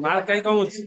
Mark कहीं कम होची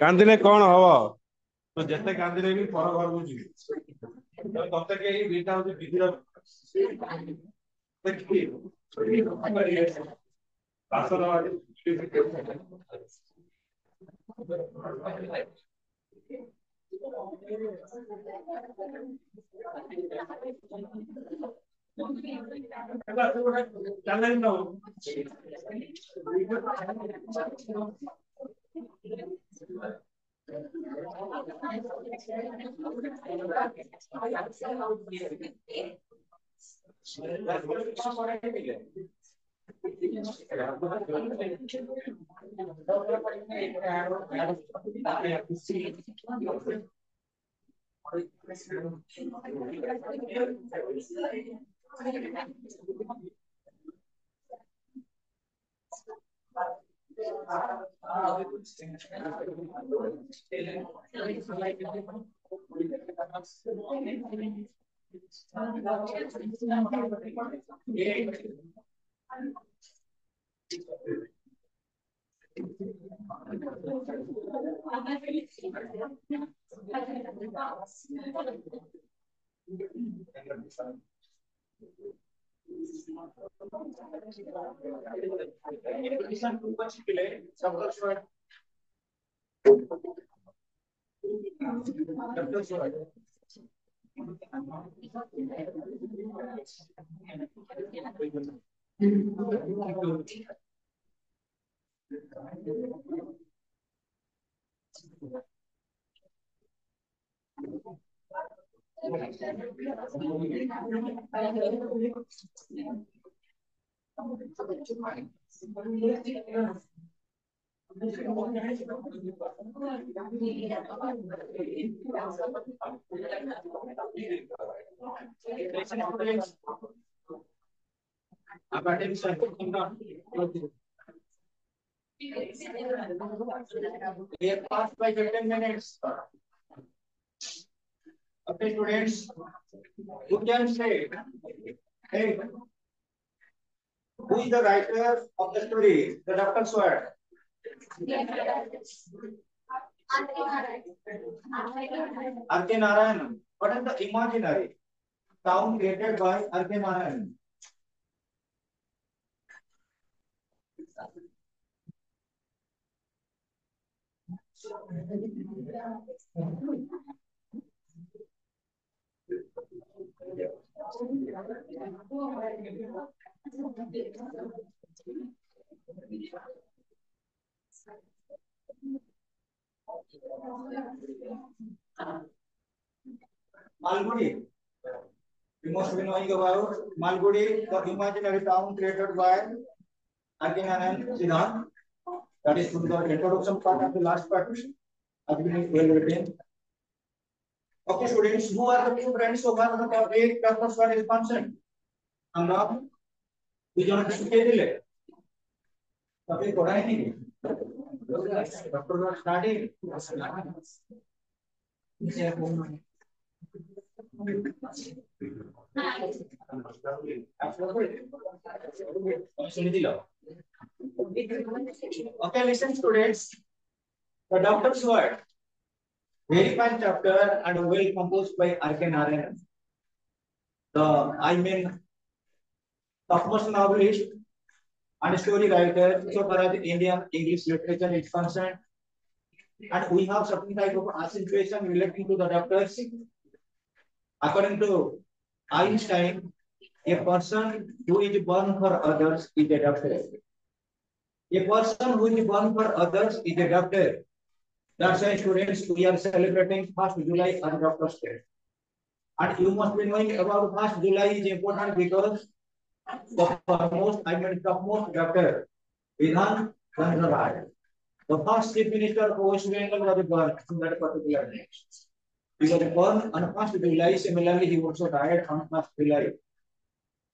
कांदिले कौन हवा तो जते कांदिले भी पर घर बुझी तो तते के ई बीटा होती बिदिर देखि आसर passed by 15 minutes. Okay, students, you can say, hey, who is the writer of the story, the Dr. Sword? R.K. Narayan. What is the imaginary town created by R.K. Narayan? Malgudi. You must be knowing about Malgudi, the imaginary town created by Akinnan and Siddharth. That is to the introduction part of the last part. Has been well written. Okay, students, who are the two friends so far on the topic? Dr. Swat is concerned. हम लोग vision के लिए तभी पढ़ाई नहीं doctor का starting okay, listen students, the doctor's word, very fine chapter and well composed by R.K. Narayan, the topmost novelist and story writer so far as Indian English literature is concerned, and we have certain type of accentuation relating to the doctors. According to Einstein, a person who is born for others is a doctor. A person who is born for others is a doctor. That's why students, we are celebrating 1st July as Doctor's Day. And you must be knowing about 1st July is important because the topmost doctor, Vidhan Chandra Rai, the first chief minister of West Bengal was born in that particular day. He was born on 1st July. Similarly, he also died on 1st July.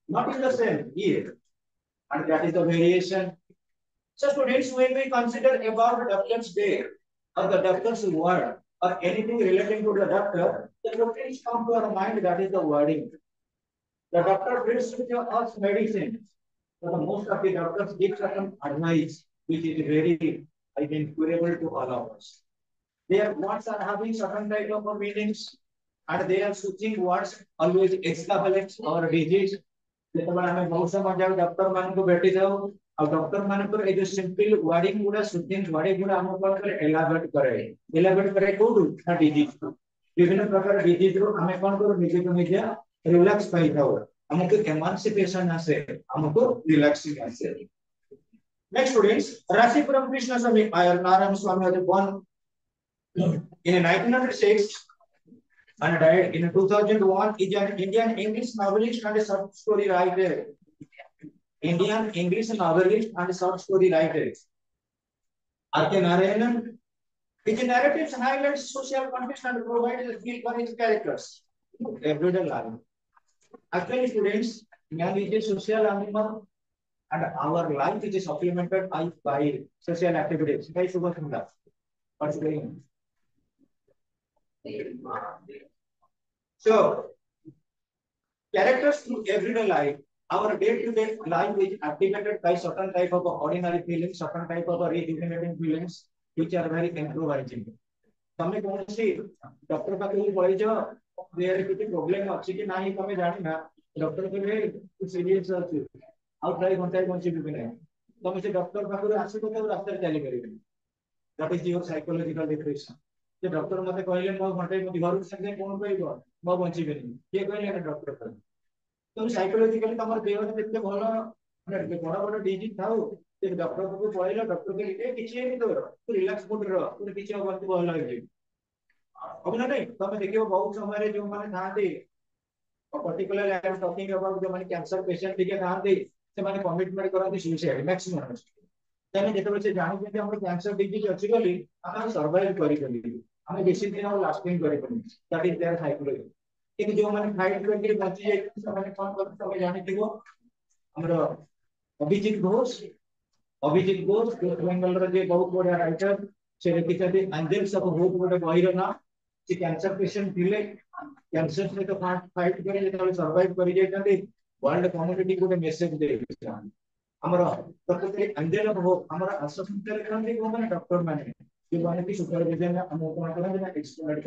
Not in the same year, and that is the variation. So, students, when we consider about Doctor's Day or the Doctor's word or anything relating to the doctor, the things come to our mind. That is the wording. The doctor gives us medicine. So the most of the doctors give certain advice, which is very, I think, curable to all of us. Their words are having certain type of meanings, and they are switching words always extravagant or digits. ଯେତେବେଳେ ଆମେ ବହୁତ ସମୟ ଯାଉ doctor ମାନଙ୍କୁ ଭେଟି ଯାଉ ଆଉ doctor ମାନଙ୍କର ଏଇ ଯୋଉ ସିମ୍ପଲ ୱାର୍ଡିଂ ଗୁଡା ସୁଟିଂ ୱାର୍ଡିଂ ଗୁଡା ଆମ କଣ କରେ ଏଲାବରେଟ କରେ କୋଉଠୁ ନା ଡିଜିଜ ବିଭିନ୍ନ ପ୍ରକାର ଡିଜିଜ ରୁ ଆମେ କଣ କରୁ ନିଜକୁ ନିଜେ ରିଲାକ୍ସ ପାଇଥାଉ ଆମକୁ ଏମାନ୍ସିପେସନ ଆସେ ଆମକୁ ରିଲାକ୍ସିଂ ଆସେ next students Rasipuram Krishna Swami Narayan Swami was born in 1906 and died in 2001. Is an Indian English novelist and a short story writer. Indian English novelist and short story writer. R.K. Narayan. His narratives highlight social context and provide a feel for his characters. Everyday life. Actually, students, man is a social animal, and our life is supplemented by social activities. What's going? So, characters through everyday life, our day-to-day life is activated by certain type of ordinary feelings, certain type of rejuvenating feelings, which are very improvising. तमें कौन सी doctor का कोई बोले जो देर किसी problem अच्छी कि नहीं तमें जानी ना डॉक्टर के लिए सीरियस अच्छी आउट ट्राई कौन सी भी नहीं तमें से डॉक्टर का कोई आशी को तो रास्ते चले करेंगे that is your psychological depression. J doctor मते कहले मो घंटे मो घर संगे कोन कहबो मो बंची बेनी के कहले ना डॉक्टर कहले तो साइकोलॉजिकली तमर देह केते भलो माने बड़ा बड़ा डिजीज थाउ ते डॉक्टर को कहले डॉक्टर के लिए किछि नहीं तो रिलैक्स मोड रो तो किछि होबंती भलो लागे अब ना नहीं तमे देखियो बहुत समय रे जो माने थाते particular I am talking about जो माने कैंसर पेशेंट के थाते से माने कमिटमेंट करते सुसाइड मैक्सिमम तने जेते बचे जानि जे हमर कैंसर डिजीज अछि गली हम सर्वाइव करि गली हमें बेसी दिन और लास्टिंग करे पड़ी दैट इज देयर साइकोलॉजी कि जो माने फाइट करके बची जाए समय कौन कर समय जाने दिगो हमरो अभिजीत घोष वेस्ट बेंगल रे जे बहुत बड़ा राइटर से लिखिते एंजल्स ऑफ होप गोटे बहिर ना से कैंसर पेशेंट थिले कैंसर से तो फाइट करे जे सर्वाइव करि जाय वर्ल्ड कम्युनिटी गोटे मेसेज दे हमरो प्रकृति एंजल ऑफ होप हमरा असिस्टेंट करते को माने डॉक्टर माने Humanity supervision explored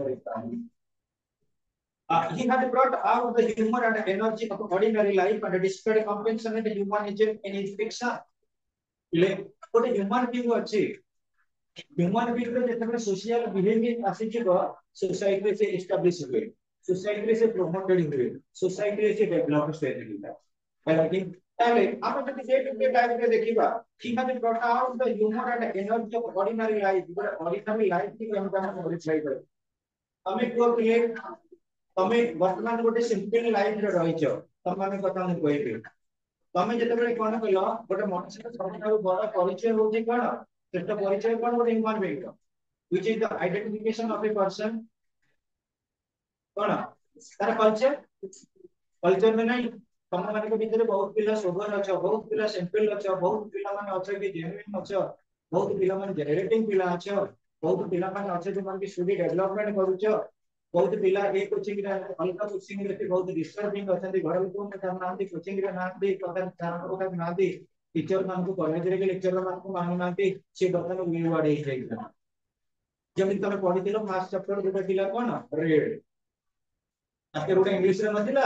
he had brought out the humor and energy of ordinary life and displayed compassionate humanism in his fiction. What a human being was human being the social behavior as society से established हुए, society से promoted हुए, society से developed हुए. ताले आपण जति day to day life रे देखिबा he has brought out the humor and energy of ordinary life. Ordinary life की हम कहां मॉडिफाई करे हमें को प्ले तमे वर्तमान गोटे सिंपल लाइफ रे रहिछ तम माने कथा हम कहबे तमे जते बेले कोन कहलो गोटे मनुष्य सबठारु बड़ परिचय होची कोन श्रेष्ठ परिचय कोन गोटे human being which is the identification of a person कोन तार कल्चर में नहीं तम माने के भीतर बहुत पिला सोबर अछ बहुत पिला सिंपल अछ बहुत पिला माने अछ कि जेन्युइन अछ बहुत पिला माने जनरेटिंग पिला अछ बहुत पिला माने अछ जे माने स्टडी डेवलपमेंट करूछ बहुत पिला ए कोचिंग रे हल्का कोचिंग रे बहुत डिस्टर्बिंग अछंती घर लोक में काम नांती कोचिंग रे नांती पता जान को नांती टीचर मान को कॉलेज रे के लेक्चर मान को मानु नांती से बतन वी वर्ड हे जाई जमिन तने पढिथिलो फर्स्ट चैप्टर गोटे पिला कोन रेड आके गोटे इंग्लिश रे नथिला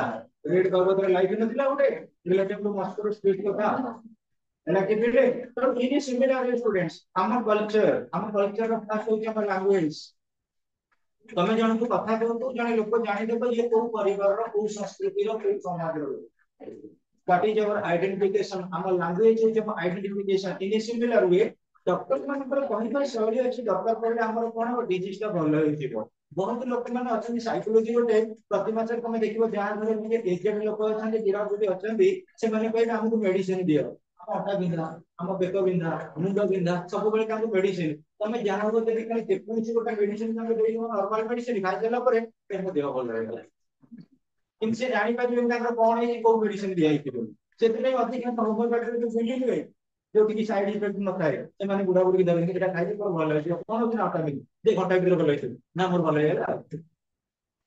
रेड बाबत रे लाइफ नथिला गोटे रिलेटिव टू मस्कुलर स्पीड कथा एला के पिले तो इन सिमिलर स्टूडेंट्स हम कल्चर ऑफ फास्ट होची हम लैंग्वेज तमे जन को कथा कहतो जने लोक जानि देबो ये को परिवार रो को संस्कृति रो को समाज रो what is our identification our language is our identification in a similar way doctor मान पर कहि शैली अछि डॉक्टर पहिले हमर कोन डिजीज ता भल होई जिवो बहुत लोक माने अछन साइकोलॉजी गोटे प्रति मास तमे देखिबो जान धरे जे एजेड लोक अछन बिरा गुडी अछन से माने कहबे हमको मेडिसिन दियो अटा बिंधा हम बेक बिंधा मुंड बिंधा सब बेले कांको मेडिसिन तमे जानो को देखि कने टेक्नोलॉजी गोटे मेडिसिन तमे देइनो नॉर्मल मेडिसिन खाइ देला परे तेम देह भल रहला इनसे जानि पाबे ताकर कोन हे को मेडिसिन दिया हितो सेतले अधिक होमियोपैथी जो बिल्डिंग है जो कि साइड इफेक्ट न थाए से माने बुढ़ा बुढ़ी दबे एटा खाइ पर भल है कोन दिन अटा बिन दे घंटा भीतर भल है ना मोर भल है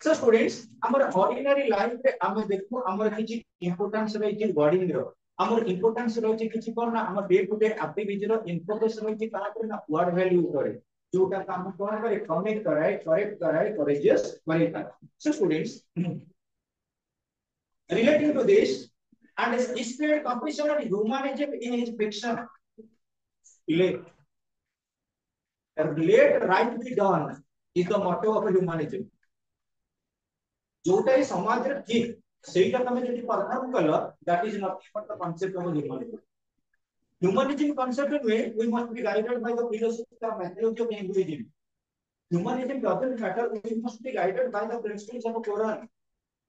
सो स्टूडेंट्स हमर ऑर्डिनरी लाइफ रे हम देखो हमर किछि इंपोर्टेंस रे कि वर्डिंग रो हमर इंपोर्टेंस रहछि किछि कोन ना हमर डे टू डे एक्टिविटी रो इंपोर्टेंस रहछि कहा पर ना वर्ड वैल्यू करे जोटा काम कोन करे कमेंट कराए करेक्ट कराए courageous verify so students relating to this and is displayed competition of humanism in his fiction let right be done is the motto of humanism जोटा समाज रे ठीक सेटा तमे जति परफॉर्म कलो that is nothing but the concept of humanism concept में we must be guided by the philosophy of methodology of hinduism humanism doesn't matter we must be guided by the principles of Quran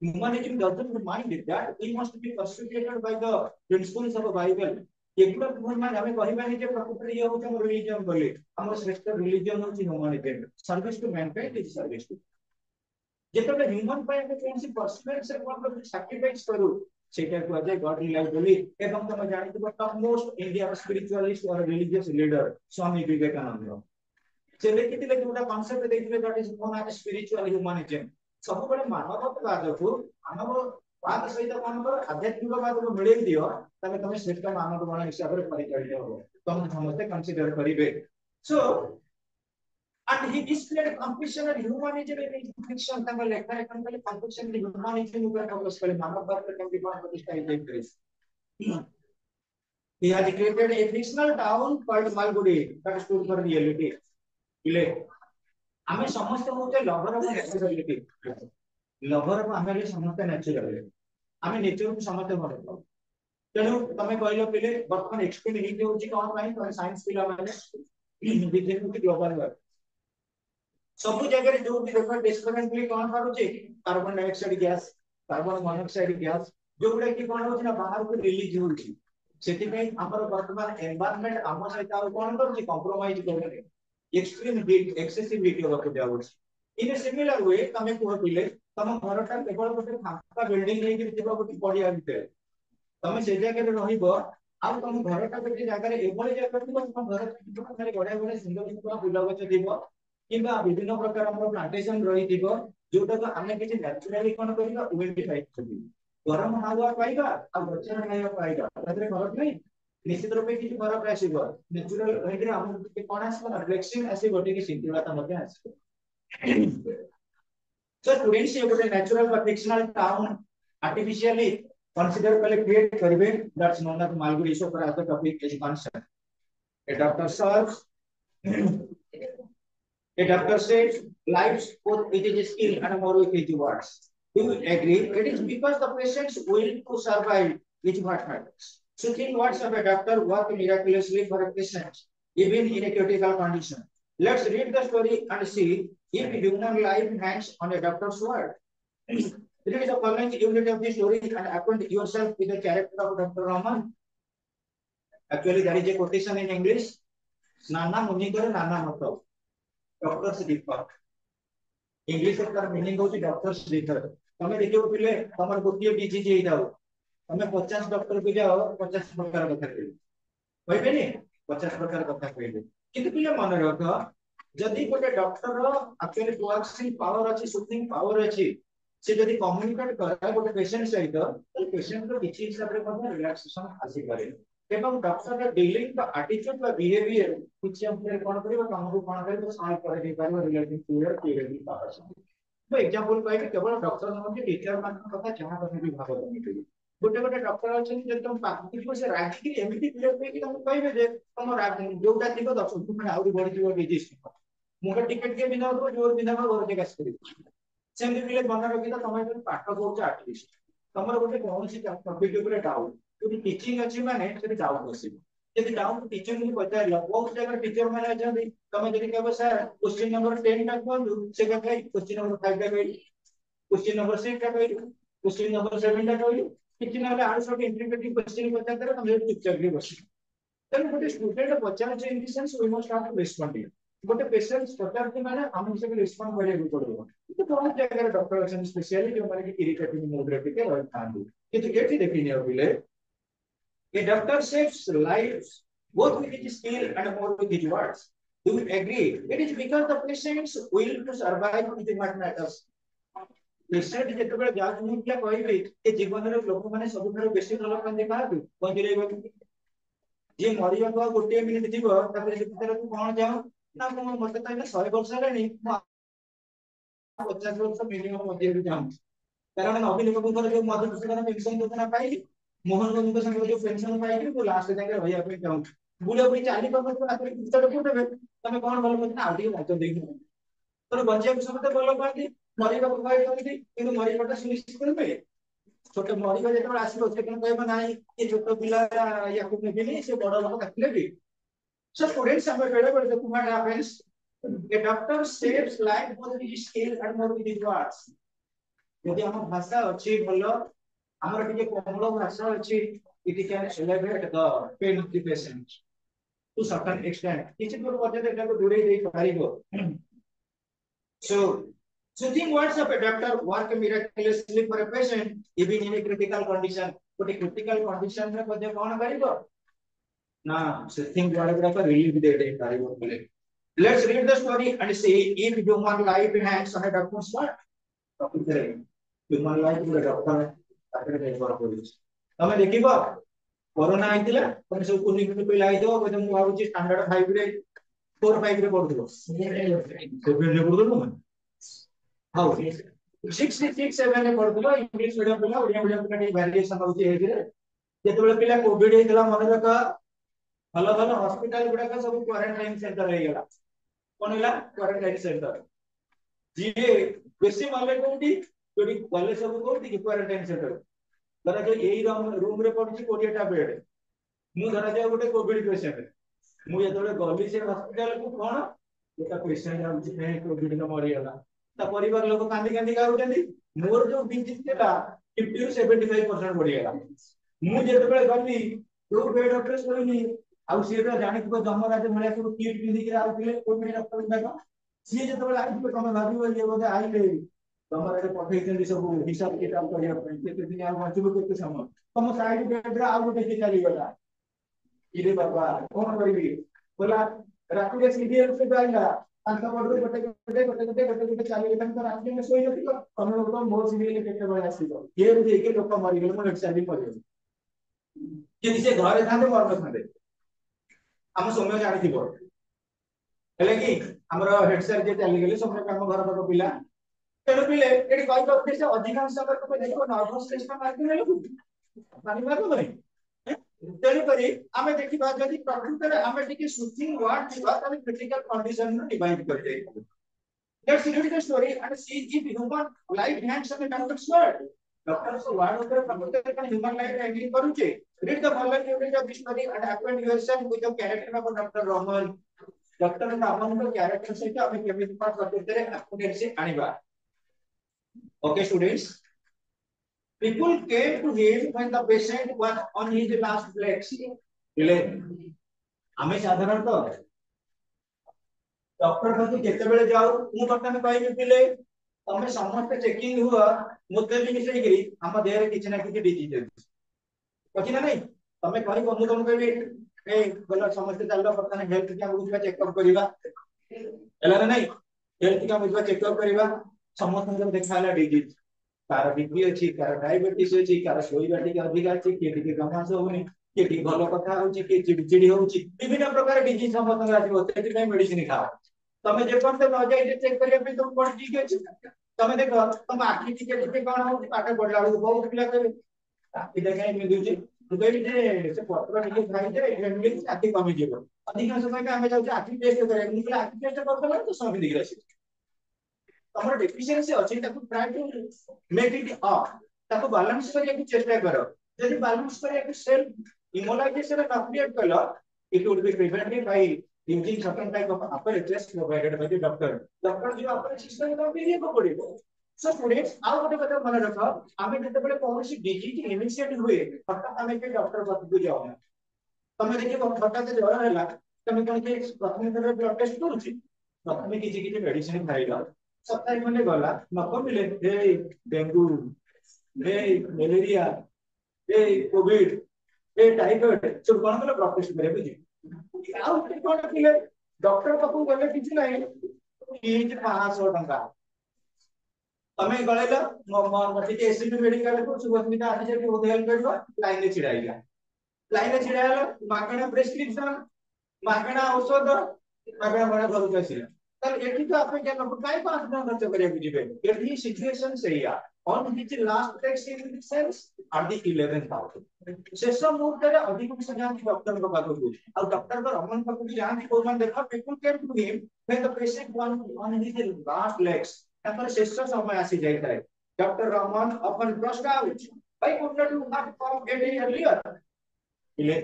humanism doesn't mind that we must be persuaded by the principles of Bible एगुला भगवान हमें कहिबानी जे प्रकृति ये होचे religion बोले हमर श्रेष्ठ religion होची humanism service to mankind is service to जेतबे ह्यूमन पाए के कोनसी पर्सनल से कोन सैक्रिफाइस करू सेटा को अजय गॉड रिलाइज बोली एवं तुम जानितो टॉप मोस्ट इंडिया स्पिरिचुअलिस्ट और रिलीजियस लीडर स्वामी विवेकानंद से लेकिथिले जोटा कांसेप्ट देखिले that is known as spiritual humanism सब बड़े मानवतावाद को मानववाद सहित कोन कर आध्यात्मिकवाद को मिले दियो तबे तुम श्रेष्ठ मानववाद हिसाब रे परिचालित हो तुम समस्त कंसीडर करिवे सो and he displayed compassion and humanism in his fiction तंग लेखा है कंपनी compassion and humanism ऊपर फोकस करे मानववाद पर कंपनी पर प्रतिष्ठा है देख he has created a fictional town called Malgudi that stood for reality इले हमें समस्त होते lover of naturality lover of हमें समस्त नेचुरल हमें नेचर को समस्त भर तेनु तमे कहलो पिले वर्तमान एक्सप्लेन हे होची कोन भाई तो साइंस पिला माने विज्ञान की ग्लोबल वर्क सब जगह जो भी देखो डिस्क्रिमिनेटली कोन करूची carbon dioxide gas carbon monoxide gas जो गुडे की कोन होची ना बाहर को रिलीज होची सेति में हमर वर्तमान एनवायरनमेंट हम सहित कोन करूची कॉम्प्रोमाइज करे एक्सट्रीम हीट एक्सेसिव हीट होकर जाउछ इन ए सिमिलर वे तमे को पिले तम घरटा केवल गोटे फांका बिल्डिंग नै कि दिबा गोटे पडिया भितर तमे से जगह रे रहिबो आ तम घरटा गोटे जगह रे एबोले जगह रे तम घर खाली गडा गडा सुंदर सुंदर फूल गछ दिबो किबा विभिन्न प्रकार हमर प्लांटेशन रही दिबो जोटा को हमें किछि नेचुरली कोन करिबा आइडेंटिफाई करबी गरम हवा पाइबा आ गछ खाइबा पाइबा तदरे फरक नै निश्चित रूपे किछि फरक आसीबो नेचुरल रहिरे हम के कोन आसीबो ना फ्लेक्सिंग आसीबो कि सिंथेटिक मध्ये आसीबो सो स्टूडेंट्स ये गोटे natural but fictional town artificially consider कले क्रिएट करबे that's known as Malgudi so for the topic is concern a doctor search a doctor says life's both it is skill and more it is words do you agree it is because the patient's will to survive which what matters So think what's of a doctor work miraculously for a patient, even in a critical condition. Let's read the story and see if human life hangs on a doctor's word. Read the following unit of the story and acquaint yourself with the character of Dr. Rahman. Actually, there is a quotation in English. Nana Munikar, Nana Mato. Doctors differ. English तार meaning होची doctors differ. तमे देखियो पिले तमर गोटिए disease हेई जाओ. तमे 50 doctor को जाओ 50 प्रकार कथा कहबे. कहबेनी 50 प्रकार कथा कहबे. किंतु पिले मन रख जदि गोटे डॉक्टर रो एक्चुअली कोआक्सिल पावर अछि सुथिंग पावर अछि से जदि कम्युनिकेट करे गोटे पेशेंट सहित तो पेशेंट रो किछि हिसाब रे कोन रिलैक्सेशन आसी पारे. एवं डॉक्टर रो डीलिंग का एटीट्यूड बा बिहेवियर किछि हमरे कोन करिवो कामको कोन करिवो सॉल्व करे दे पारो रिलेटिव क्लियर क्लियर दी पावर. तो एग्जांपल कहबे केवल डॉक्टर न कि टीचर मान कथा जहां कथा भी भाव बनी गोटे गोटे डॉक्टर अछि जे तुम पाखि को से रागी कि एमिति क्लियर पे कि तुम कहबे जे तुम राग जोटा थिबो 10 मिनिट आउरी बढ़ि जिवो डिजीज मुझे टिकट के बिना हो जोर बिना में घर के कैसे करी सेमि पिले बना रखी तो समय पर पाठ करछ एटलीस्ट तमर गोटे कोन सी टॉपिक ऊपर डाउट यदि टीचिंग अछि माने से डाउट बसिबो यदि डाउट टीचर को पता है बहुत जगह टीचर माने अछंती तमे जदि कहबो सर क्वेश्चन नंबर 10 टा कहू से कहै क्वेश्चन नंबर 5 टा कहै क्वेश्चन नंबर 6 टा कहै क्वेश्चन नंबर 7 टा कहै किछि नले आंसर के इंटरप्रेटिव क्वेश्चन पता करे तमे चुपचाप भी बसि तने गोटे स्टूडेंट पचार जे in the sense we must have to respond गोटे पेशेंट पचार के माने हम से रिस्पोंड करे पड़ो तो बहुत जगह डॉक्टर अछन स्पेशली जो माने कि इरिटेटिंग मूड रे के रहत थांदु किंतु एठी देखिने होबिले a doctor saves lives both with his skill and more with his words. Do you agree? It is because the patient's will to survive is what matters. Patient जेतबे जाच नहीं किया कहबे ए जीवन रे लोक माने सब थारे बेसी ଭଲ पांदे काहु पंजरेबो जे मरिया को गोटे मिनिट दिबो तापर जे भीतर तू कोन जाऊ ना मते त 100 वर्ष हेलानी 50 वर्ष मिनिमम मध्ये जाऊ कारण नवीन लोकଙ୍କର जो मधुसूदन पेंशन योजना पाई मोहन बाबू के संग जो पेंशन पाई तो लास्ट जाके रहिया पे जाऊ बुले बुले चाली पर तो आखिर भीतर को देबे तमे कोन भलो मत ना आउटी बात देई तो बंजिया के समते भलो पाती मरिया को कहै करती किंतु मरिया कोटा सुनिश्चित करबे छोटे मरिया जेतबे आसीबो से कोन कहबो नाही ये छोट पिला या को नेबेनी से बड़ लोक काटले भी so students have a very good what happens a doctor saves life both with his skill and more with his words यदि हम भाषा अछि भलो हमर टिके कोमल भाषा अछि it can elevate the pain of the patient to certain extent किछि दूर पजे एटा को दूरे देई पारिबो so soothing words of a doctor work miraculously for a patient even in a critical condition but a critical condition रे पजे कोन करिवो ना soothing word गुडा को relief दे दे पारिबो बोले let's read the story and see if human life hangs on a doctor's word topic रे human life गुडा doctor ताके निर्भर करिस तमे देखिबो corona आइतिला तमे सब कुनी कुनी पिला आइतो बजे मु भाबुची स्टैंडर्ड 5 रे 4 5 रे पढुथो 7 रे पढुथो मन हाउ 6 6 7 रे पढुथो इंग्लिश मीडियम पिला ओडिया मीडियम पिला वेरिएशन होची हे रे जेतबे पिला कोविड हेतला मन रख भलो भलो हॉस्पिटल गुडा का सब क्वारंटाइन सेंटर हे गेला कोन होला क्वारंटाइन सेंटर जे बेसी माले कोठी कोठी कॉलेज सब कोठी कि क्वारंटाइन सेंटर धरा जो एई रूम रे पडुची 20 टा बेड मु धरा जो गोटे कोविड पेशेंट मु जेतबे गली से हॉस्पिटल को कोन एटा पेशेंट आउची नै कोविड न मरि गेला ता परिवार लोग कांदी कांदी गाउचंदी मोर जो डिजीज केटा 50 to 75% बढ़ि गेला मु जेतबे गली तो बेड ऑपरेशन होइनी आउ सीटा जानि को जमराज भले सब किट पिंदी के आउले कोविड डॉक्टर दागा सी जेतबे आइ तमे भाबिबो ये बोले आइले तमरे पठेइछन्ती सब हिसाब किताब करिया ପାଇଁ केते दिन आ बचबो केते समय तम साइड बेड रे आ गोटे के चली गला इरे बाबा कोन करबी बोला राती रे सीरियल से गाइला अंत बडरे गोटे चली गला त राती में सोई नथिलो तमे लोग मो सीरियल केते बय आसीबो ये रे के लोक मरि गेल मन एक्चुअली मरि गेल कि से घरे थांदे मर नथांदे हम समय जानि थिबो हेले कि हमर हेड सर जे चली गेले समय काम घर पाक पिला तेणु पिले एटी कहि करते से अधिकांश अगर को देखो नर्वस सिस्टम मार्के ले लु मानि बात नै तेणु करी आमे देखिबा जदि प्रकृत रे आमे टिके सूथिंग वर्ड थिबा तबे क्रिटिकल कंडीशन नु डिवाइड कर दे let's read the story and see if human life hands on the doctor's word Doctor so word ଉପରେ ପ୍ରକୃତରେ କଣ human life handling କରୁଛେ read the following unit of this story and acquaint yourself with the character of Dr. Rahman. Dr. Rahmanଙ୍କ character ସହିତ ଆମେ କେମିତି କଣ ପ୍ରକୃତରେ acquaintance ଆଣିବା. Okay students, people came to him when the patient was on his last legs. ଆମେ ସାଧାରଣତଃ doctor पाखु केतेबेले जाऊ मु बर्तमान कहबी पिले तमे समस्त चेकिंग हुआ मुते भी मिसई करी हम देह किछ ना किछ डिजीज अछि ना नहीं तमे कहबो मु तुम कहबी ए बोला समस्त चलो बर्तमान हेल्थ क्या बुझबा चेकअप करबा एला ना नहीं हेल्थ क्या बुझबा चेकअप करबा समस्त जब देखाला डिजीज कार बीपी अछि कार डायबिटीज अछि कार सोईबा टिके अधिक अछि के टिके गमास होउनी के टिके भलो कथा होउची के चिड़चिड़ी होउची विभिन्न प्रकार डिजीज समस्त आसी होते कि मेडिसिन खाओ तमे जे कोन न जाई चेक करिया पे तुम कोन ठीक अछि तमे देखो तुम आखि टिके कोन हो पाठ पढला बेलू बहुत पिला करे आखि देखाई में दिउची तू कहबी जे से पत्र टिके खाई दे एमली आखि कमी जेबो अधिकांश समय हमें जाउ आखि टेस्ट करे निकला आखि टेस्ट करतला तो सब दिख रही तमर डेफिशिएंसी अछि ताकू try to make it up ताकू बैलेंस करिया की चेष्टा करो यदि बैलेंस करिया की सेल्फ इमोलाइजेशन न क्रिएट कलो it would be prevented by using certain type of upper test provided by the doctor. Doctor जो upper system का भी ये पड़ेगा. So students, आओ ଗୋଟେ କଥା ମନେ ରଖ ଆମେ ଯେତେବେଳେ କୌଣସି ଡିଜିଜ ଇନିସିଏଟ ହୁଏ ହଠାତ୍ ଆମେ के डॉक्टर ପାଖକୁ ଯାଉ ନା ତମେ ଦେଖିବ ହଠାତ୍ ଜ୍ୱର ହେଲା ତମେ କଣ କି ପ୍ରଥମେ ଥର ବ୍ଲଡ ଟେଷ୍ଟ କରୁଛି ପ୍ରଥମେ କିଛି ମେଡିସିନ ଖାଇଲ ସପ୍ତାହ ଖଣ୍ଡେ ଗଲା ନ କମିଲେ ଏ ଡେଙ୍ଗୁ ଏ ମ୍ୟାଲେରିଆ ଏ କୋଭିड ए टाइफॉइड सब कोन कले ब्लड टेस्ट करे बुझी आउ कोन किले डॉक्टर पाखु गले किछि नाही कि 500 टंका तमे गळेला मते एसबी मेडिकल को सुबस्मिता आसी जे बहुत हेल्प करबो लाइन रे छिडायला मागणा प्रेस्क्रिप्शन मागणा औषध मागणा बडा घर जासिला तर एठी तो आपण क्या लोग काय 5 टका खर्च करे बुझिबे एठी situation सहीया on which last text in sense are the 11th hour शेष मुहूर्त रे अधिक सजान डॉक्टर को पाखु आ डॉक्टर को रमन पाखु जान को मान देखा people came to him when the patient was on his last legs तापर शेष समय आसी जाय थाए डॉक्टर रमन अपन प्रश्न आउच भाई could to not come get earlier इले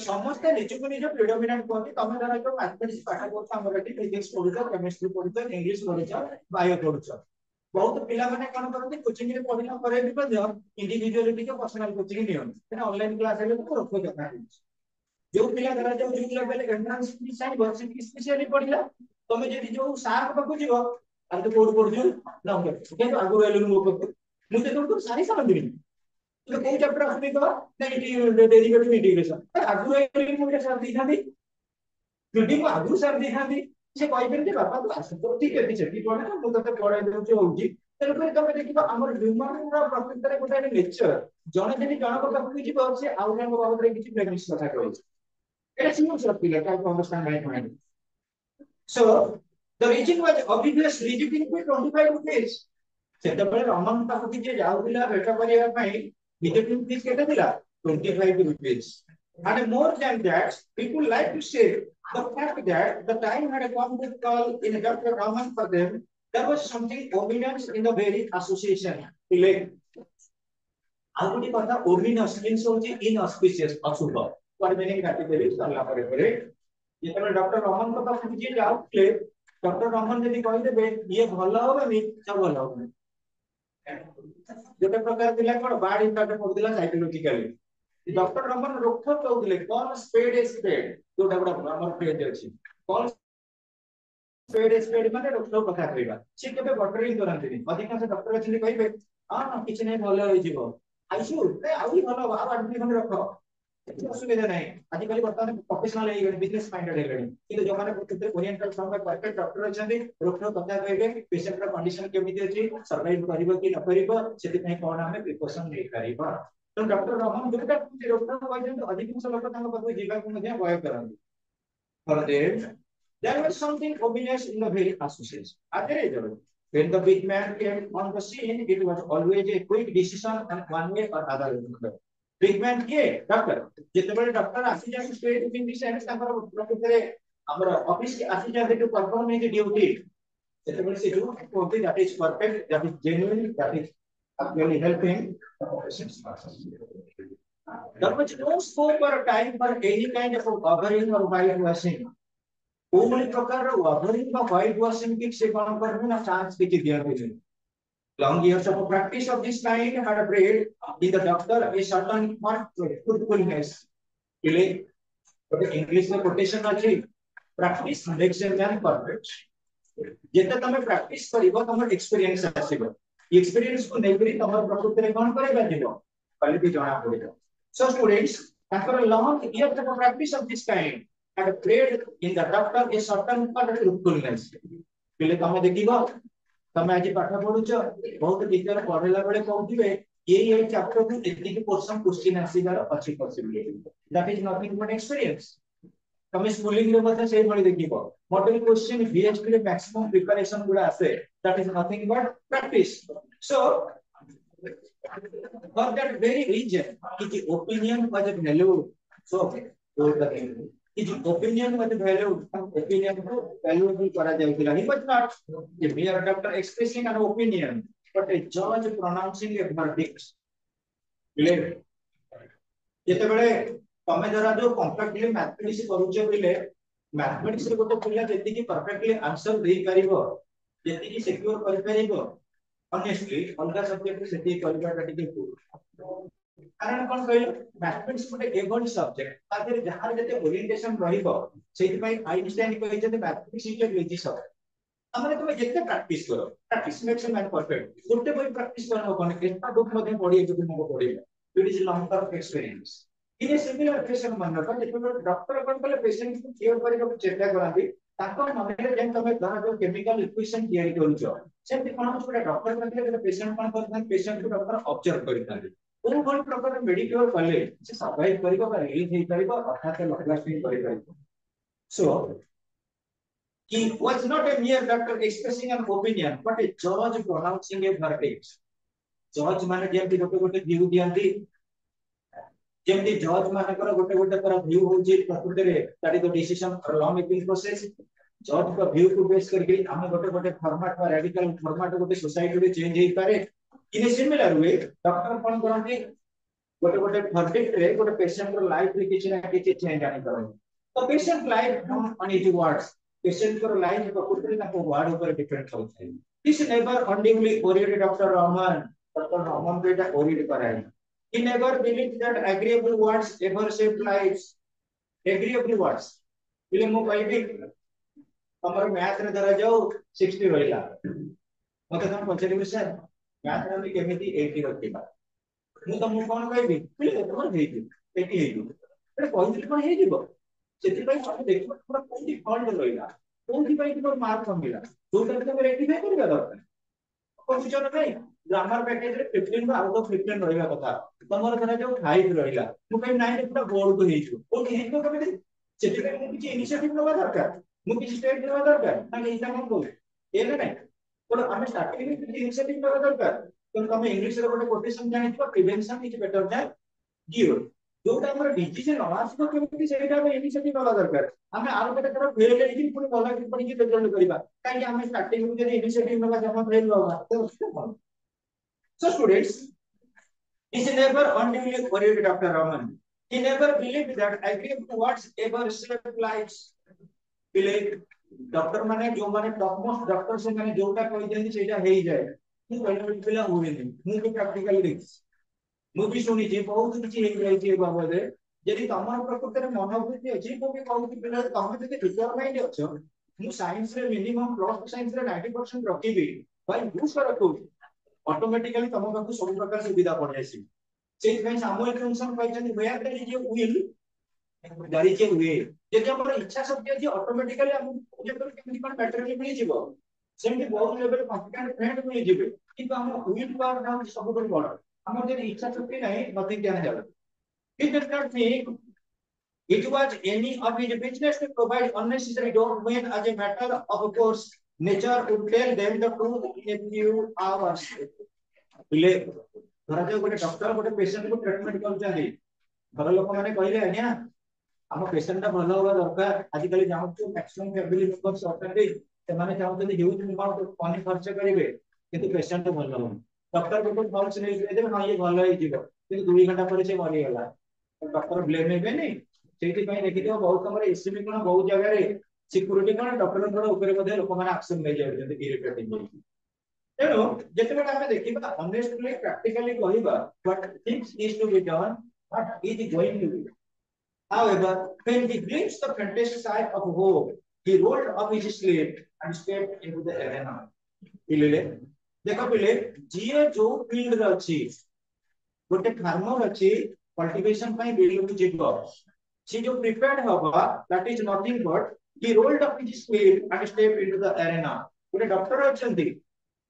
ସମସ୍ତେ ନିଜକୁ ନିଜ ପ୍ରିଡୋମିନାଣ୍ଟ କୁହନ୍ତି ତମେ ଧର ଯୋଉ ମ୍ୟାଥମେଟିକ୍ସ ପାଠ କରୁଛ ଆମର ଏଠି ଫିଜିକ୍ସ ପଢୁଛ କେମିଷ୍ଟ୍ରି ପଢୁଛ ଇଂଲିଶ ପଢୁଛ ବାୟୋ ପଢୁଛ बहुत पिला माने कोन करते कोचिंग रे पढिला करे भी पद्य इंडिविजुअल टिके पर्सनल कोचिंग नियम एना ऑनलाइन क्लास हेले तो रखो जका जो पिला धरा जो लेवल एंट्रेंस डिसाइड वर्ष की स्पेशली पढिला तमे जदी जो सार पाखु जीवो आ तो कोड पढजु ना हो के आगु रेलु मो को मुते तो सारी समझ तो कोई चैप्टर आसबे तो नहीं डेरिवेटिव इंटीग्रेशन आगु रेलु मो के सर दिखाबी जदी को आगु सर दिखाबी से कहबेन जे बापा तो आस तो ठीक है सेठी पढे मु तते पढाई देउची होउची तेरे पर तमे देखिबा हमर ह्यूमन रा प्रकृति रे गोटे नेचर जणे जने जण को पाखु जीव से आउ जण को बाबत रे किछि प्रेमिक्स कथा कहै एटा सिमुल सब पिला का understand my mind so the reason was obvious reason को 25 रुपीस सेतबेले रमन पाखु जे जाउतिला भेट करिया पई विजिटिंग फीस केते दिला 25 rupees and more than that people like to say the fact that the time had come to call in Dr. Rahman for them there was something ominous in the very association like आगुटी कथा ominous means होची inauspicious अशुभ what meaning that is सरला परे जेतबे doctor Raman को पास जे जाउले doctor Raman जदी कहि देबे ये भलो होबनी सब भलो होबनी जेते प्रकार दिला कोन बाड इम्पैक्ट पड़दिला साइकोलॉजिकली डॉक्टर रमन रोकथाम कहउले कोन स्पेड जोटा गुडा हमर पेज अछि कोन स्पेड माने रोकथाम कथा कहबा से केबे बटरिंग करंतिनी अधिकांश डॉक्टर अछि कहबे हां किछ नै भलो होई जीवो आइसु ए आउरी भलो आ एडमिशन रखो असुविधा नहीं आजिकल वर्तमान प्रोफेशनल हे गनी बिजनेस माइंडेड हे गनी किंतु जो माने पुत्र ओरिएंटल संग परफेक्ट डॉक्टर अछंती रोकथाम कथा कहबे पेशेंट रा कंडीशन केमिति अछि सर्वाइव करिवो कि न करिवो सेति नै कोन हमें प्रिकॉशन नै करिवो तो डॉक्टर रमन जोटा रोकथाम कहजन अधिकांश लोक तांग पाखु जीवा को मध्य भय करंती for them there was something ominous in the very association at when the big man came on the scene it was always a quick decision and one way or other big man किए doctor जेतेबेले doctor आसी जा state in डिसेंस तांकर प्रकृତରେ हमर office के आसी जा to perform in duty जेतेबेले से जो कोते that is perfect that is genuine that is actually helping patients. There was no scope or time for any kind of covering or whitewashing. कोई प्रकार covering or whitewashing की से काम करने ना chance की दिया मुझे. Long years of practice of this kind had bred in the doctor a certain truthfulness. English में quotation अच्छी. Practice makes a man perfect. जितना तमें practice करिबो तमर experience आसीबो. Experience को नेकरी तमर प्रकृति रे कोन करेगा दिनो. क्वालिटी जाना पड़ेगा. So students, after a long years of practice of this kind, had bred in the doctor a certain truthfulness. पिले तमे देखिबो तमे आज पाठ पढुछ बहुत टीचर पढेला बेले कहउथिबे ये चैप्टर को एतिकी पोर्शन क्वेश्चन आसीबार अछि possibility that is nothing but experience तमे स्कूलिंग रे मते सेही भଳି देखिबो मॉडल क्वेश्चन बीएचपी रे मैक्सिमम प्रिपरेशन गुडा आसे that is nothing but practice so for that very reason कि opinion was a value so his opinion was valued. Opinion valuable करा जाएगा. He was not a mere doctor expressing an opinion, but a judge pronouncing a verdict. Clear? ଯେତେବେଳେ ତମେ जरा जो perfectly mathematics करूचे बोले mathematics रे गोटे पिला जेति की perfectly answer देई परिबो जेति की secure कर परिबो honestly अलगा सब्जेक्ट सेति करबाटा टिके कारण कोन कहले मैथमेटिक्स गोटे एवल सब्जेक्ट तादे जहार जते ओरिएंटेशन रहिबो सेति पई आइंस्टाइन कहै जते mathematics is a lazy subject हमरे तुमे जते प्रैक्टिस करो practice makes a man perfect गोटे बई प्रैक्टिस करनो कोन केता बुक मध्ये पढी जे तुमको पढिबो it is long term experience in a similar case मन रखो जेते डॉक्टर कोन कहले पेशेंट को क्योर करिबो चेष्टा कराबी ताको मनरे जेन तमे धर जो केमिकल इक्वेशन तयारी करूछो सेति कोन छोटा डॉक्टर कहले पेशेंट कोन करथन पेशेंट को डॉक्टर ऑब्जर्व करिथान कोन कोन प्रकार मेडिकल कले से सर्वाइव करिबो बा रिलीज हे करिबो अर्थात लॉन्ग लास्टिंग करिबो सो he was not a mere doctor expressing an opinion but a judge pronouncing a verdict judge माने जेमति गोटे गोटे व्यू दियंती जेमति जज मानकर गोटे गोटे पर व्यू होची प्रकृति रे that is the decision for law making process जज का व्यू को बेस करके हम गोटे गोटे फॉर्मेट पर रेडिकल फॉर्मेट गोटे सोसाइटी रे चेंज हे पारे इन ए सिमिलर वे डॉक्टर कोन करंती गोटे गोटे वर्डिक्ट रे गोटे पेशेंट रो लाइफ रे किछि ना किछि चेंज आनी करो तो patient life on it words patient रो लाइफ प्रकृति ना को वर्ड ऊपर डिपेंड होता है दिस नेवर अनडिवली ओरिएंटेड डॉक्टर रमन बेटा ओरिएंट कराई he never believed that agreeable words ever saved lives agreeable words बिले मु कहबी हमर मैथ रे धरा जाऊ 60 रहिला मते तम पछरी सर मैथ रे केमिति 80 रखिबा मु तम कोन कहबी बिले तमर हेइबी 80 हेइबी एटा कहली कोन हेइबो सेति पई हम देखो पूरा कोनटी फॉल्ट रहिला कोनटी पई तमर मार्क कमिला तो तम 85 करबा दरकार कंफ्यूजन नहीं ग्रामर पैकेज रे 15 आउट ऑफ 15 रहिबा कथा तमर धरा जो 5 रहिला मु कहि 9 पूरा बोर्ड को हेइछु ओ हेइबो कबे सेति पई मु किछि इनिशिएटिव नबा दरकार मु किछि स्टेट नबा दरकार ताले इटा मन बोल एले नै तो हम स्टार्टिंग में किछि इनिशिएटिव नबा दरकार तो तमे इंग्लिश रे गोटे कोटेशन जानिथिबो prevention is better than cure जोटा हमर डिजीज नवासको केमिति सेटा में इनिशिएटिव नबा दरकार हमें आरो गोटे तरफ फेल लेकिन पुनी बोला कि पड़ी रिजल्ट करिबा काहे हम स्टार्टिंग में जदी इनिशिएटिव नबा जमा फेल होगा So students, he never unduly worried Dr. Raman. He never believed that agreeable words ever saved lives. Believe doctor माने जो माने टॉप मोस्ट डॉक्टर से माने जोटा कहि देनी सेटा हेई जाय मु पहिले पिला होवे नै मु भी प्रैक्टिकली देखि मु भी सुनी जे बहुत किछि हेई जाय जे बाबदे यदि तमर प्रकृति रे मनोवृत्ति अछि को भी बहुत पिला तमे जदि टीचर माइंड अछो मु साइंस रे मिनिमम प्लस साइंस रे 90% रखिबी भाई यूज करतो ऑटोमेटिकली तम पाखु सब प्रकार सुविधा पड़ जासी से भाई सामूहिक फंक्शन पाइछन where that is will that is way जदि हमर इच्छा शक्ति अछि ऑटोमेटिकली हम जेकर केमि कोन मटेरियल मिलि जिवो सेमि बहुत लेवल कॉन्फिडेंट फ्रेंड मिलि जिवे किंतु हम विल पावर नाउ सब तो बड़ हमर जे इच्छा शक्ति नै nothing can help it does not mean it was any of his business to provide unnecessary domain as a matter of course nature would tell them the truth in a few hours बिले धरा जो गोटे doctor गोटे patient को treatment कर जाई घर लोक माने कहले आज्ञा हम पेशेंट ता भलो होबा दरकार आज काली जामु मैक्सिमम फैमिली मेंबर्स अटंडे से माने चाहते ह्यूज अमाउंट मनी खर्च करिवे किंतु पेशेंट भलो हो डॉक्टर को फॉल्स न्यूज दे देबे हां ये भलो ही जीवो किंतु 2 घंटा पर से मरि गेला डॉक्टर ब्लेम नेबे नहीं सेठी पई देखि दियो बहुत हमर एससीबी कोन बहुत जगह रे सिक्युरिटी कोन डॉक्टर कोन ऊपर मध्ये लोक माने एक्शन नै जाय जते इरिटेटिंग तेणु जिते आम देखा ऑनेस्टली प्रैक्टिकली कहवा what things is to be done what is going to be however when he glimpsed the fantastic side of hope he rolled up his sleeve and stepped into the arena पिले देखो पिले जीए जो field रे अछि गोटे farmer अछि cultivation पई bill को जीव सी जो प्रिपेयर्ड होगा that is nothing but he rolled up his sleeve and stepped into the arena गोटे डॉक्टर अछंती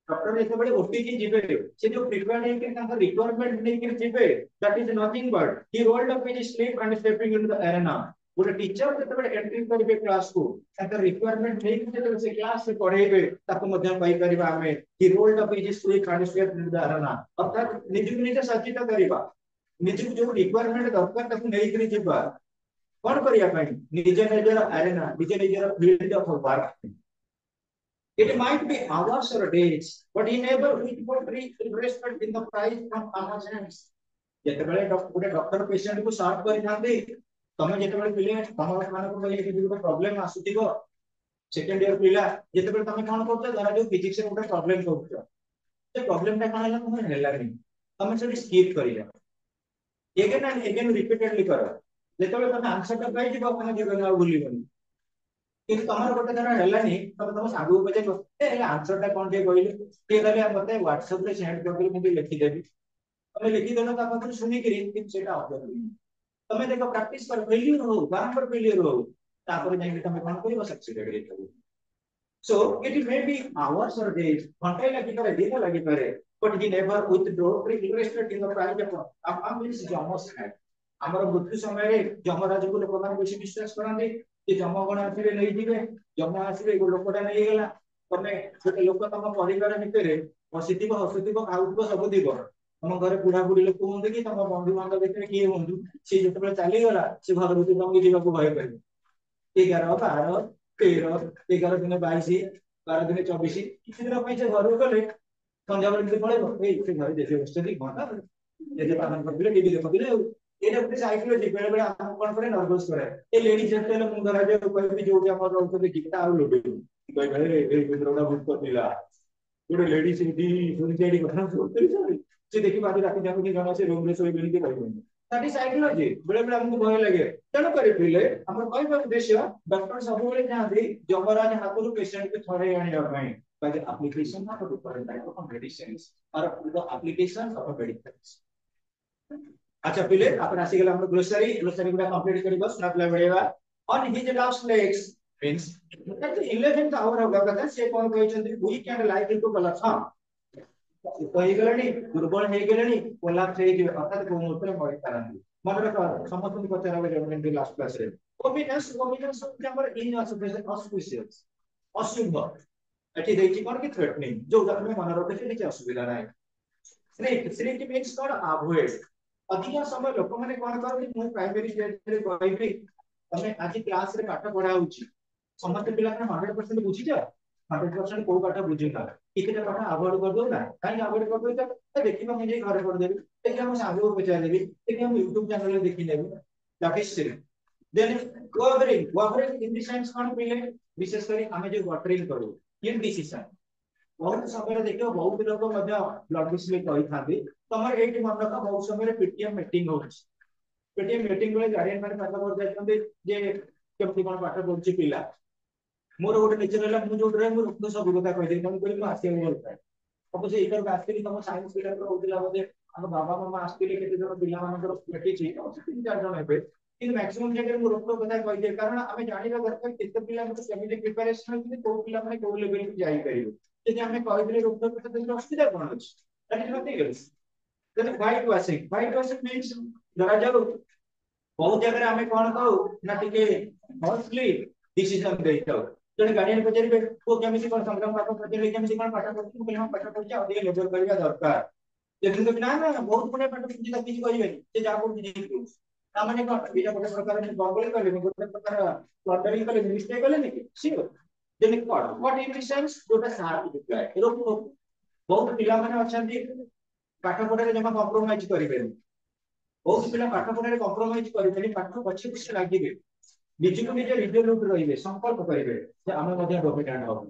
डॉक्टर जैसे बड़े ओटीजी जीवे से जो प्रिपेयर्ड है कि ताका रिक्वायरमेंट नहीं कि जीवे that is nothing but he rolled up his sleep and stepping into the arena गोटे टीचर जते बड़े एंट्री करबे क्लास को ताका रिक्वायरमेंट नहीं कि जते से क्लास से पढ़ेबे ताको मध्य पाई परिबा हमें he rolled up his sleep and stepping into the arena अर्थात निज निज सज्जित करिबा निज जो रिक्वायरमेंट दरकार ताको नहीं कि जीवा कोन करिया पई निज निजर एरेना निज निजर field of work It might be hours or days, but he never withheld investment in the price from our hands. ଯେତେବେଳେ ଗୋଟେ ଡକ୍ଟର ପେସେଣ୍ଟ କୁ ସର୍ଭ କରିଥାନ୍ତି ତମେ ଯେତେବେଳେ ପିଲେ ତମ ମାନଙ୍କୁ କହିଲେ କିଛି ଗୋଟେ ପ୍ରୋବ୍ଲେମ ଆସୁଥିବ ସେକେଣ୍ଡ ଇୟର ପିଲା ଯେତେବେଳେ ତମେ କଣ କରୁଛ ଧର ଯୋଉ ଫିଜିକ୍ସ ରେ ଗୋଟେ ପ୍ରୋବ୍ଲେମ କରୁଛ ସେ ପ୍ରୋବ୍ଲେମ ଟା କଣ ହେଲା ତମେ ହେଲାନି ତମେ ସେଠି ସ୍କିପ କରିଯାଅ ଏଗେନ ଆଣ୍ଡ ଏଗେନ ରିପିଟେଡଲି କର ଯେତେବେଳେ ତମେ ଆନ୍ସର ଟା ପାଇଯିବ ତମେ ଜୀବନ ଆଉ ଭୁଲିବନି କିନ୍ତୁ ତମର ଗୋଟେ ଧର ହେଲାନି ତମେ ତମ ସାଙ୍ଗକୁ ପଚାରିବ ଏ ଆନ୍ସର ଟା କଣ ଟିକେ କହିଲେ କିଏ କହିଲେ ମତେ WhatsApp ରେ ସେଣ୍ଡ କରିଦେଲେ ମୁଁ ଟିକେ ଲେଖିଦେବି ତମେ ଲେଖିଦେଲ ତା ପାଖରୁ ଶୁଣିକିରି କିନ୍ତୁ ସେଟା ଅବଜର୍ଭ ତମେ ଦେଖ ପ୍ରାକ୍ଟିସ କର ଫେଲିୟର ହଉ ବାରମ୍ବାର ଫେଲିୟର ହଉ ତାପରେ ଯାଇକି ତମେ କଣ କରିବ ସକ୍ସେସ କରିବ so it may be hours or days ଘଣ୍ଟାଏ ଲାଗିପାରେ ଦିନ ଲାଗିପାରେ but he never withdrew interested in the price of am means ଯମ ସ୍ଥାନ ଆମର ମୃତ୍ୟୁ ସମୟରେ ଯମରାଜକୁ ଲୋକମାନେ ବେଶୀ ବିଶ୍ୱାସ କରନ୍ତି कि जमगण आसवे नहीं जीवे जम आसवे लोकटा नहीं गला तमे गोटे लोक तम परिवार भितर बसिथिबो हसुथिबो खाउथिबो सब दिबो तम घर बुढ़ा बुढ़ी लोक हुंदे कि तम बंधु बांधव भितर किए हुंदु से जतबे चली गला से घर भितर तमको जीवाको भय करिवो 11 12 13 11 दिन 22 12 दिन 24 किसी दिन पे से घर गले संध्या बेले पळेबो ए से घर देसे बसती घंटा जे पालन करबिले टीवी देखबिले এটা ଗୋଟେ ସାଇକୋଲୋଜି ବେଳେ ବେଳେ ଆମକୁ କଣ करे ନର୍ଭସ करे ଏ ଲେଡି ଯେତେବେଳେ ମୁଁ ଧରା ଯାଉ କହିବି ଯୋଉଠି ଆମର ରହୁଛନ୍ତି ଗୀତା ଆଉ ଲୋଡେଇ କହିବେ ଏଇ କେନ୍ଦ୍ରଟା ଭୁଲ କରିଥିଲା ଗୋଟେ ଲେଡି ସେଠି ସୁନିଚେଡି କଥା ଶୁଣୁଥିଲି ସେ ଦେଖି ବାକି ରାତି ଯାକ କି ଜଣ ସେ ରୁମ ରେ ଶୋଇ ବେଲି କହିବନି ତାଟି ସାଇକୋଲୋଜି ବେଳେ ବେଳେ ଆମକୁ ଭୟ ଲାଗେ ତେଣୁ କରି ପିଲେ ଆମର କହିବା ଉଦ୍ଦେଶ୍ୟ ଡକ୍ଟର ସବୁବେଳେ ଚାହାନ୍ତି ଯମରାଜ ହାତରୁ ପେସେଣ୍ଟ କୁ ଛଡେଇ ଆଣିବା ପାଇଁ by the application of a different type of medicines or the application of a medicines अच्छा पिले अपन आसी गेला हमर ग्लोसरी गुडा कंप्लीट करिबो स्नापला बढेबा on his last legs means that 11th hour होगा कथा से कोन कहचंती we can like into colour हां कहि गेलनी दुर्बल हे गेलनी कोलाप्स हे जिवे अर्थात को मुत्र मरि तारंती मन रख समस्त पचारबे जेमन लास्ट क्लास रे ओमिनस हमर इन ऑस्पिशियस अशुभ एठी देछि कोन कि थ्रेटनिंग जो तमे मन रखे से କିଛି असुविधा नाही स्ट्रिक्ट मींस कोन अवॉइड अधिक समय लोक माने कोन करथि मु प्राइमरी स्टेज रे कहबी तमे आज क्लास रे पाठ पढा होछि समस्त पिला के 100% बुझी जा 100% को पाठ बुझी ना किछटा पाठ अवॉइड कर दो ना काई अवॉइड कर दो त देखिबा मुझे घर कर देबी देखि हम सागो पचार देबी देखि हम YouTube चैनल रे देखि लेबी that is serious then cooperating in the sense कोन पिले विशेष करी हमें जो वाटरिंग करू इन डिसीजन बहुत समय देखियो बहुत लोग मध्य ब्लड विश्ले कहि थाबी तमर एटी मन का बहुत समय पीटीएम मीटिंग होछि पीटीएम मीटिंग रे गार्डियन माने पाठ कर जायछन्ते जे केमति कोन पाठ करछि पिला मोर गोटे नेचर हला मु जो ड्रे मु रुक सब কথা कहि दे तम कहि मु आसी बोल पाए अब से इधर आस्ते तम साइंस पिला को होतिला बदे हम बाबा मामा आस्ते केते जन पिला मानकर बेटी छी तीन चार जन हेबे कि मैक्सिमम जगह मु रुक কথা कहि दे कारण हमें जानिबा दरकार केते पिला मते केमिति प्रिपरेशन होति को पिला माने को लेवल पे जाई परिबो यदि हमें कहले रोग प्रतिरोधक असुविधा कोन अछि that is nothing else than white washing means धरा जाऊ बहुत जगह हमें कोन कहू ना टिके फॉल्सली डिसीजन देई जाऊ जने गार्डियन पचारिबे को केमिति कोन संग्राम पाठ पचारिबे केमिति कोन पाठ करछु कि हम पाठ करछु अधिक लेवल करबा दरकार लेकिन तो ना ना बहुत गुणे पाठ किछि त किछि कहिबे से जा को दिजि ता माने कोन बिना गोटे प्रकार में बंगल करले गोटे प्रकार लॉटरी करले मिस्टेक करले नि सियो then what in the sense जो साथ दिखाए रोक बहुत पिला माने अछंती पाठ पढ़े जमा कॉम्प्रोमाइज करिवे बहुत पिला पाठ पढ़े कॉम्प्रोमाइज करिवे पाठ पछे कुछ लागिबे निजको निज रिजोल्यूट रहिबे संकल्प करिवे जे हम मध्ये डोमिनेंट हो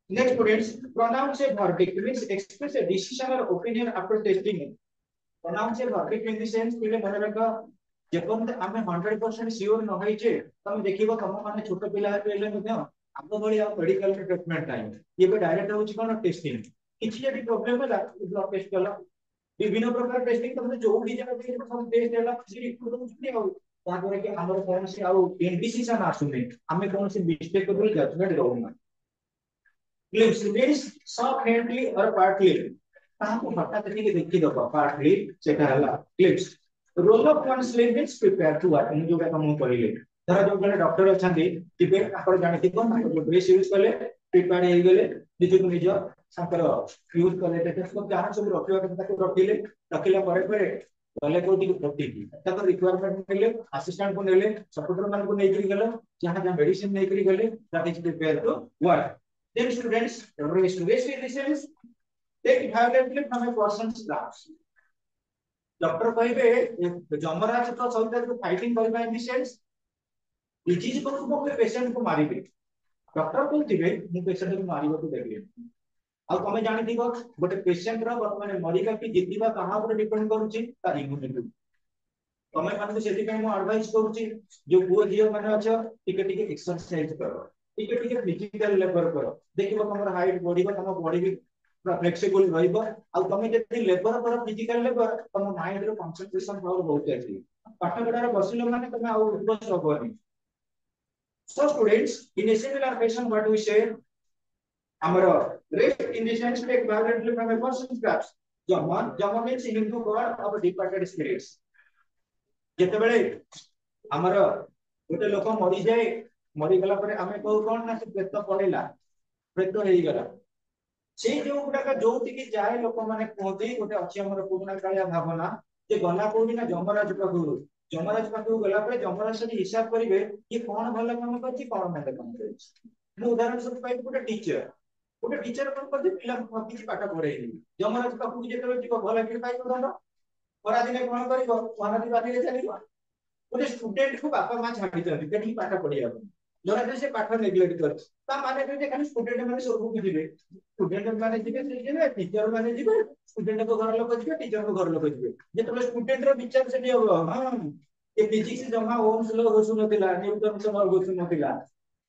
next students pronounce A verdict means express a decision or opinion after testing pronounce a verdict in the sense पिले मन रखा जेपन आमे 100% श्योर न होइचे तमे देखिबो तम माने छोट पिला हेले मध्ये आगो भली आ मेडिकल ट्रीटमेंट टाइम ये पे डायरेक्ट होची कोन टेस्टिंग किछि जदि प्रॉब्लम होला ब्लड टेस्ट कला विभिन्न प्रकार टेस्टिंग तमे जो भी जगह पे सब टेस्ट देला किछि रिपोर्ट नहीं हो तापर के हमर कोन से आउ इंडिसिजन आसुने हमें कोन से मिस्टेक को जजमेंट रहउना क्लिप्स मींस सब फ्रेंडली और पार्टली ताको हटात के देखि दबा पार्टली सेटा हला clips role of one sleep means prepare to work जो का हम कहिले धर जो गले डॉक्टर अछंती टिपे आपण जानि को ड्रेस यूज करले प्रिपेयर हे गेले निज को निज संकर यूज करले टेस्ट को जहां सब रखिवा के ताको रखिले रखिला परे परे गले को टिक प्रति ताको रिक्वायरमेंट मिले असिस्टेंट को नेले सपोर्टर मान को नेकरी गेलो जहां जहां मेडिसिन नेकरी गेले that is prepare to work then students rest in the sense take violently from a person's grasp doctor कहिबे जमराज तो सहित फाइटिंग करबा इन द सेंस डिजीज को पेशेंट को मारिबे डॉक्टर कहतिबे मु पेशेंट को मारिबो तो देबे आ तमे जानि दिबो गोटे पेशेंट रो वर्तमान मरिका कि जितिबा कहा ऊपर डिपेंड करूची तार इम्यूनिटी तमे माने सेति पे मु एडवाइस करूची जो पुओ जियो माने अछ टिके टिके एक्सरसाइज करो टिके टिके फिजिकल लेबर करो देखिबो तमर हाइट बॉडी तम बॉडी भी पूरा फ्लेक्सिबल रहइबो आ तमे जति लेबर करो फिजिकल लेबर तम माइंड रो कंसंट्रेशन पावर बहुत अछि पाठ पढ़ार बसिलो माने तमे आ उपस होबनी so students in a similar fashion what we say amara rest in the sense take violently from a person's grasp jama means into god of departed spirits jete bele amara gote लोक मरि जाए मरि गला परे हमें कहू कोन ना से प्रेत पड़ेला प्रेत हेई गला से जो गुडा जो टिके जाए लोक माने कहते गोटे अछि हमर पुराना कालिया भावना जे गला कोडी ना जमराज पाखु गला परे जमराज से हिसाब करिवे कि कोन भल काम करछि कोन ना काम करछि मु उदाहरण सब पाइ गोटे टीचर कोन करछि पिला किछि पाठ पढेइनी जमराज पाखु जेते जिको भल कि पाइ दंड परा दिने कोन करिवो महानदी बादी रे चलिवो गोटे स्टूडेंट को बापा मां छाडी दे केठी पाठ पढिया जरा से पाठ नेग्लेक्ट कर ता माने जे खाली स्टूडेंट माने सब को जिवे स्टूडेंट माने जिवे टीचर माने जिवे स्टूडेंट को घर लोक जिवे टीचर को घर लोक जिवे जेतले स्टूडेंट रो विचार से हो हां ये फिजिक्स जमा ओम्स लॉ घोषु नथिला न्यूटन से लॉ घोषु नथिला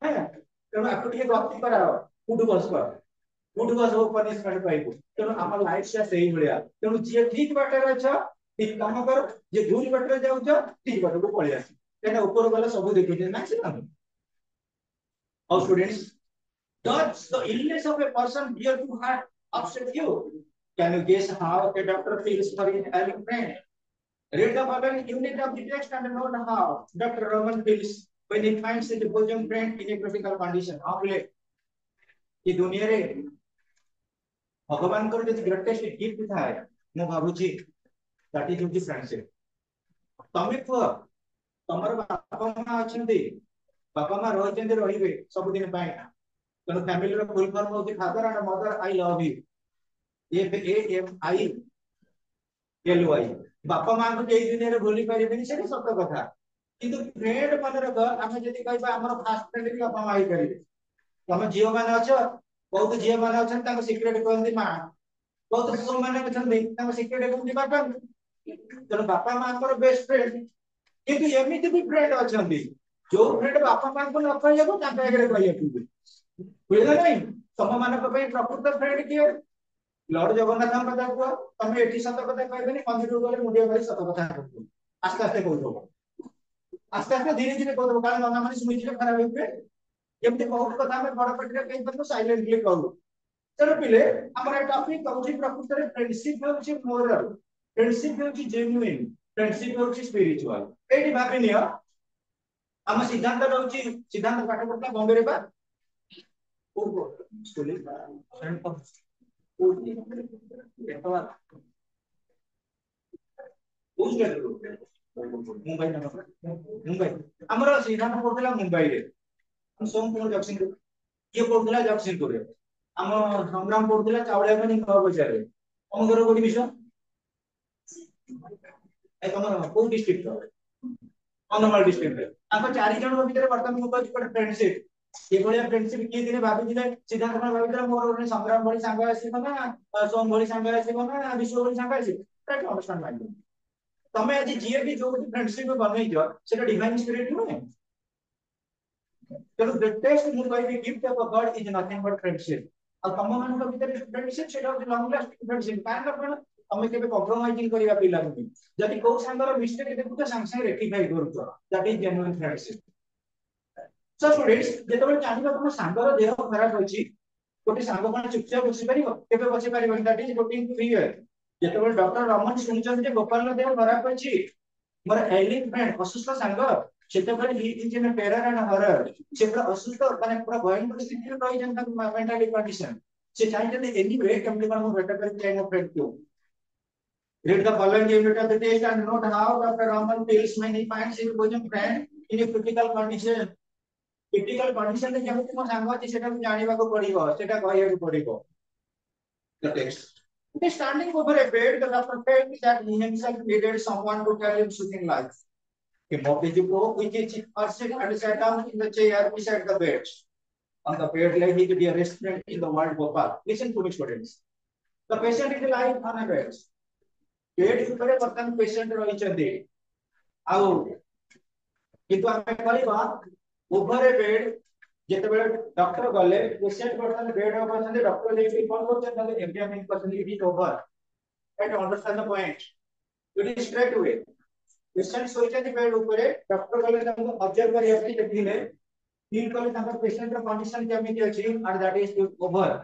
हैं तनो आपको ठीक गति कराओ फुट बस हो पनिशमेंट पाइबो तनो हमर लाइफ से सही मिलिया तनो जे ठीक बाटे रे छ ठीक काम कर जे भूल बाटे जाउ छ ठीक बाटे को पळि आसी केना ऊपर वाला सब देखि जे ना से ना How students? Does the illness of a person here to heart upset you? Can you guess how a doctor feels for an ailing friend? Read the following unit of the text and note how Dr. Roman feels when he finds his bosom friend in a critical condition. How will ये दुनिया रे भगवान को जो greatest gift था मु भाबुची that is the friendship तमे को तमर बापा मां अछंती बापा मां रहते रहिबे सब दिन पाए तनो फैमिली रो फुल फॉर्म होती father and mother I love you FAMILY बापा मां को एई दुनिया रे भूली परिबेनी से सत्य कथा किंतु फ्रेंड मन रो हम जदी कहबा हमर फास्ट फ्रेंड भी बापा मां ही करिवे तमे जियो माने अछ बहुत जियो माने अछ ताको सीक्रेट कहंदी मां बहुत पुओ माने अछंदी ताको सीक्रेट कहंदी बापा तनो बापा मां को बेस्ट फ्रेंड किंतु एमिति भी फ्रेंड अछंदी जो फ्रेंड बापा मां को न कहयबो ताके आगे कहयबो बुझला नहीं तम मानक पे प्रकृत फ्रेंड किए लॉर्ड जगन्नाथ हम पता को तमे एठी सत कथा कहबेनी मंदिर गले मुंडिया भाई सत कथा कहबो आस्ते आस्ते कहबो आस्ते आस्ते धीरे धीरे कहबो कारण नना माने सुनि जे खराब होबे जेमते बहुत कथा में बड़ पटरे कहि बतो साइलेंटली कहू चलो पिले हमरा टॉपिक कहूची प्रकृत रे फ्रेंडशिप होची मोरल फ्रेंडशिप होची जेन्युइन फ्रेंडशिप होची स्पिरिचुअल एठी भाबे नियो हम सिद्धांत रहउची सिद्धांत पाठ करता बॉम्बे रे बा पूर्व schooling friend of Mumbai Mumbai हमर सिद्धांत पढ़ला मुंबई रे हम सोमपुर जगसिंहपुर ये पढ़ला जगसिंहपुर रे आम संग्राम पड़ूला चावलिया बजार तुम घर कौटी विषय तुम कौ डिस्ट्रिक्ट कंधमाल डिस्ट्रिक्ट चारि जन भितर बर्तमान मु कहूँ फ्रेंडशिप ये फ्रेंडशिप किए दिन भाभी सिद्धार्थ भाभी मोर गोटे संग्राम भाई सांग आसो ना सोम भाई सांग आसो ना विश्व भाई सांग आसो तमें आज जी भी जो फ्रेंडशिप बनई से डिवाइन स्पिरिट नुहे तेणु ग्रेटेस्ट मु कहि gift of God is nothing but friendship आ तम मान भीतर फ्रेंडशिप सेटा लॉन्ग लास्टिंग फ्रेंडशिप कान कोन तमे केबे कॉम्प्रोमाइजिंग करिया पिला नुहे जदि को सांगर मिस्टेक देखु तो सांग सांग रेक्टिफाई करू that is genuine friendship so students जेतबे जानिबा तुम सांगर देह खराब होची गोटे सांग कोन चुपचाप बसी परिबो केबे बसी परिबो दैट इज गोटिंग क्लियर जेतबे डॉक्टर रमन सुनचन जे गोपाल देह खराब होची मोर एलिंग फ्रेंड असुस्थ सांग सेतबे he is in terror and horror से पूरा असुस्थ माने पूरा भयंकर स्थिति में रही जन मेंटली कंडीशन से चाहि जदि एनीवे केमति कोन बेटर कर चाहि मो फ्रेंड को read the following unit of the test and note how Dr. Raman feels when he finds his bosom friend in a critical condition critical condition रे केमति मो सांग अछि सेटा जानिबा को पड़िबो सेटा कहया को पड़िबो the text it is standing over a bed the doctor felt that he himself needed someone to tell him soothing lies he mopped his brow with his person and sat down in the chair beside the bed on the bed lay his dearest friend in the world Gopal listen to me students the patient is lying on a bed bed ऊपर बर्तमान patient रही छथि आउ किंतु आमे कहबा over ए bed जेते बेले डॉक्टर गले पेशेंट बर्तमान बेड ऊपर छथि डॉक्टर लेके कोन करछन ताले एग्जामिन करछन it is over at understand the point it is straight way patient सोइछथि बेड ऊपर डॉक्टर गले ताको ऑब्जर्व करिया कि देखिले फील कले ताको पेशेंट र कंडीशन केमिति अछि and that is over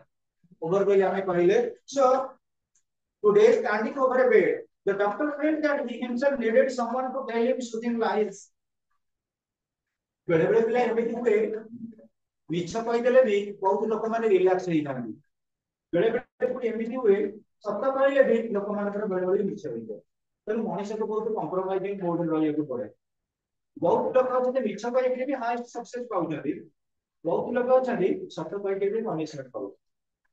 over बोली हमें कहले so today standing over A bed the doctor felt that he himself needed someone to tell him soothing lies बेले बेले पिला एमिति हुए मिछ कहि देले भी बहुत लोक माने रिलैक्स होई थांती बेले बेले पुनी एमिति हुए सत्य कहले भी लोक मानकर बेले बेले मिछ होई जाय तेणु मनुष्य को बहुत कॉम्प्रोमाइजिंग मोड रहिया को पड़े बहुत लोक अछते मिछ कहि के भी हाईएस्ट सक्सेस पाउछथि बहुत लोक अछथि सत्य कहि के भी पनिशमेंट पाउ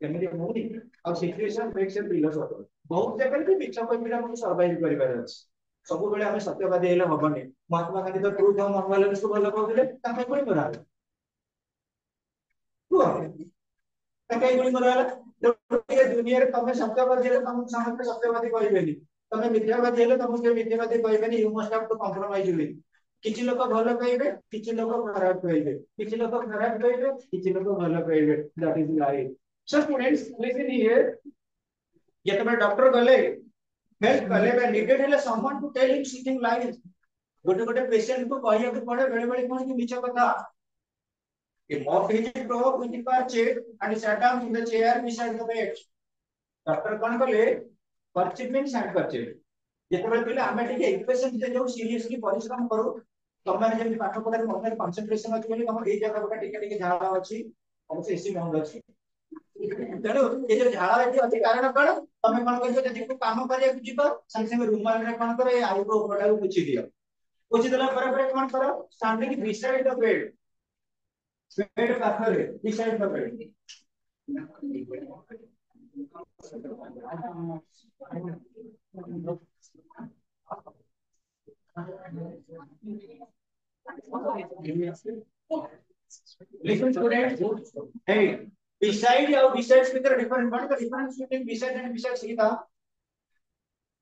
एमिति होनी आ सिचुएशन मेक्स इट फिलोसॉफर बहुत जगह भी मिछ कहि के हम सर्वाइव करिबार अछि सब बेले हमें सत्यवादी हेले हबनी महात्मा गांधी तो ट्रूथ और नॉनवायलेंस को बोल कहले ताके कोइ मराल ताके कोइ मराल ये दुनिया रे तमे सत्यवादी हेले तुम समस्त सत्यवादी कहबेनी तमे मिथ्यावादी हेले तुम के मिथ्यावादी कहबेनी you must have to compromise with किछि लोक भलो कहबे किछि लोक खराब कहबे किछि लोक खराब कहबे किछि लोक भलो कहबे that is life so students listen here जेतबे डॉक्टर गले हेल्प कले बे नीडेड हेले someone to tell him something lies गोटे गोटे पेशेंट को कहिया को पड़े बेले बेले कोन कि मिछ कथा ए mop his brow with the पर्चेट and sat down in the chair beside the bed doctor कोन कले पर्चेट में सैट पर्चेट जेतबे पिले हमें ठीक पेशेंट जे जो सीरियसली परिश्रम करू तमे जे पाठ पढ़ा मन कंसंट्रेशन अछि बोली हम ए जगह पर टिके टिके झाला अछि हम से एसी बंद अछि तेणु ये जो झाड़ा एठी अछि कारण कोन तमे कोन कहै जदि को काम करिया को जीव संग संग रुमाल रे कोन करे आईब्रो प्रोडक्ट को पुछि दियो पुछि देला पर कोन करो standing beside the bed bed पाखरे beside the bed listen students hey beside or besides with the different what is the difference between beside and besides Sita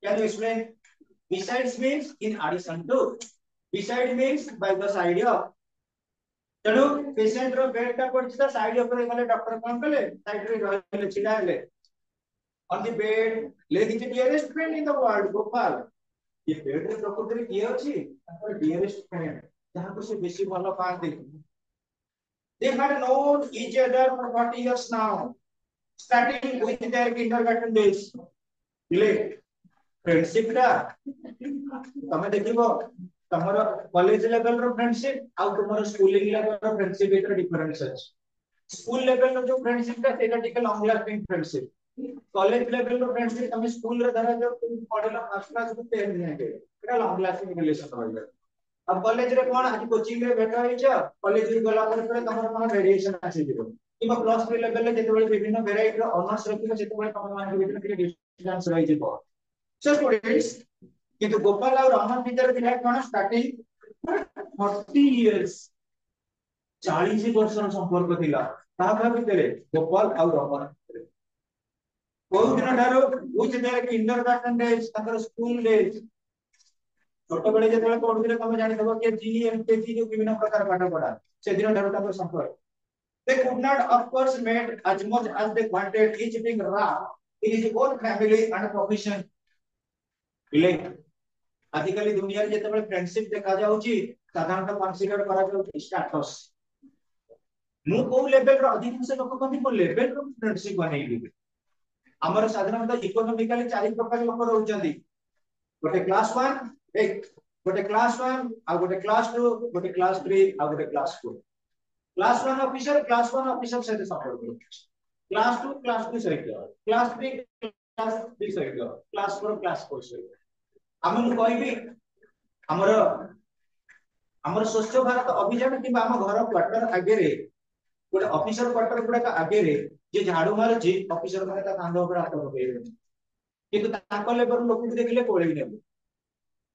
can you explain besides means in addition to beside means by the side of तेणु patient रो bed का पड़छि त side ऊपर गले doctor कोन कले side रे रहले छिडा हेले ऑन द बेड ले his dearest friend in the world Gopal ये बेड रे प्रकृति रे किए अछि ताकर डियरेस्ट फ्रेंड जहां को से बेसी भलो पाते they had known each other for 40 years now starting with their kindergarten days ले फ्रेंडशिप रा तमे देखिबो तमरो कॉलेज लेवल रो फ्रेंडशिप आ तुमरो स्कूलिंग लेवल रो फ्रेंडशिप एतर डिफरेंस अछि स्कूल लेवल रो जो फ्रेंडशिप का सेटा टिकल long lasting friendship college level रो फ्रेंडशिप तमे स्कूल रे धरा जो पढ़लो फर्स्ट क्लास को 10 दिन के एटा लॉन्ग लास्टिंग रिलेशन रहइबे अब कॉलेज रे कोन आज कोचिंग रे भेट होइछ कॉलेज रे गला पर तमरो कोन रेडिएशन आसी दिबो किबा +3 लेवल रे जेतेबेले विभिन्न वेराइटी रो ऑनर्स रखिबो सेतेबेले तम मान विभिन्न के डिस्टेंस रहि जिवो सो स्टूडेंट्स किंतु गोपाल और रमन भीतर थिला कोन स्टार्टिंग 40 इयर्स 40 वर्ष संपर्क थिला ता भाबितले गोपाल और रमन कोन दिन ठारो उच देर किंडरगार्टन डेज ताकर स्कूल डेज छोट बेले जेतेबेले पढुथिले तमे जानि देबो के जी एमकेजी जो विभिन्न प्रकार पाठ पढा से दिन ठारो ताकर संपर्क they could not of course made as much as they wanted each being wrapped in his own family and profession ile आजिकली दुनिया रे जेतेबेले फ्रेंडशिप देखा जाउची साधारणतः कन्सिडर करा जाउची स्टेटस मु को लेवल रो अधिकांश लोक कमी को लेवल रो फ्रेंडशिप बनेइली हमर साधारणतः इकोनॉमिकली चारि प्रकार लोक रहउचंदी गोटे क्लास 1 एक गोटे क्लास 1 आ गोटे क्लास 2 गोटे क्लास 3 आ गोटे क्लास 4 क्लास 1 ऑफिसर से संपर्क क्लास 2 सहित क्लास 3 सहित क्लास 4 सहित हम मु कहबी हमर हमर स्वच्छ भारत अभियान कि हम घर क्वार्टर आगे रे गोटे ऑफिसर क्वार्टर गुडा का आगे रे जे झाड़ू मारची ऑफिसर माने ता कांध ऊपर हाथ पकेइबे किंतु ताको लेबर लोक को देखले कोळेइ नेबे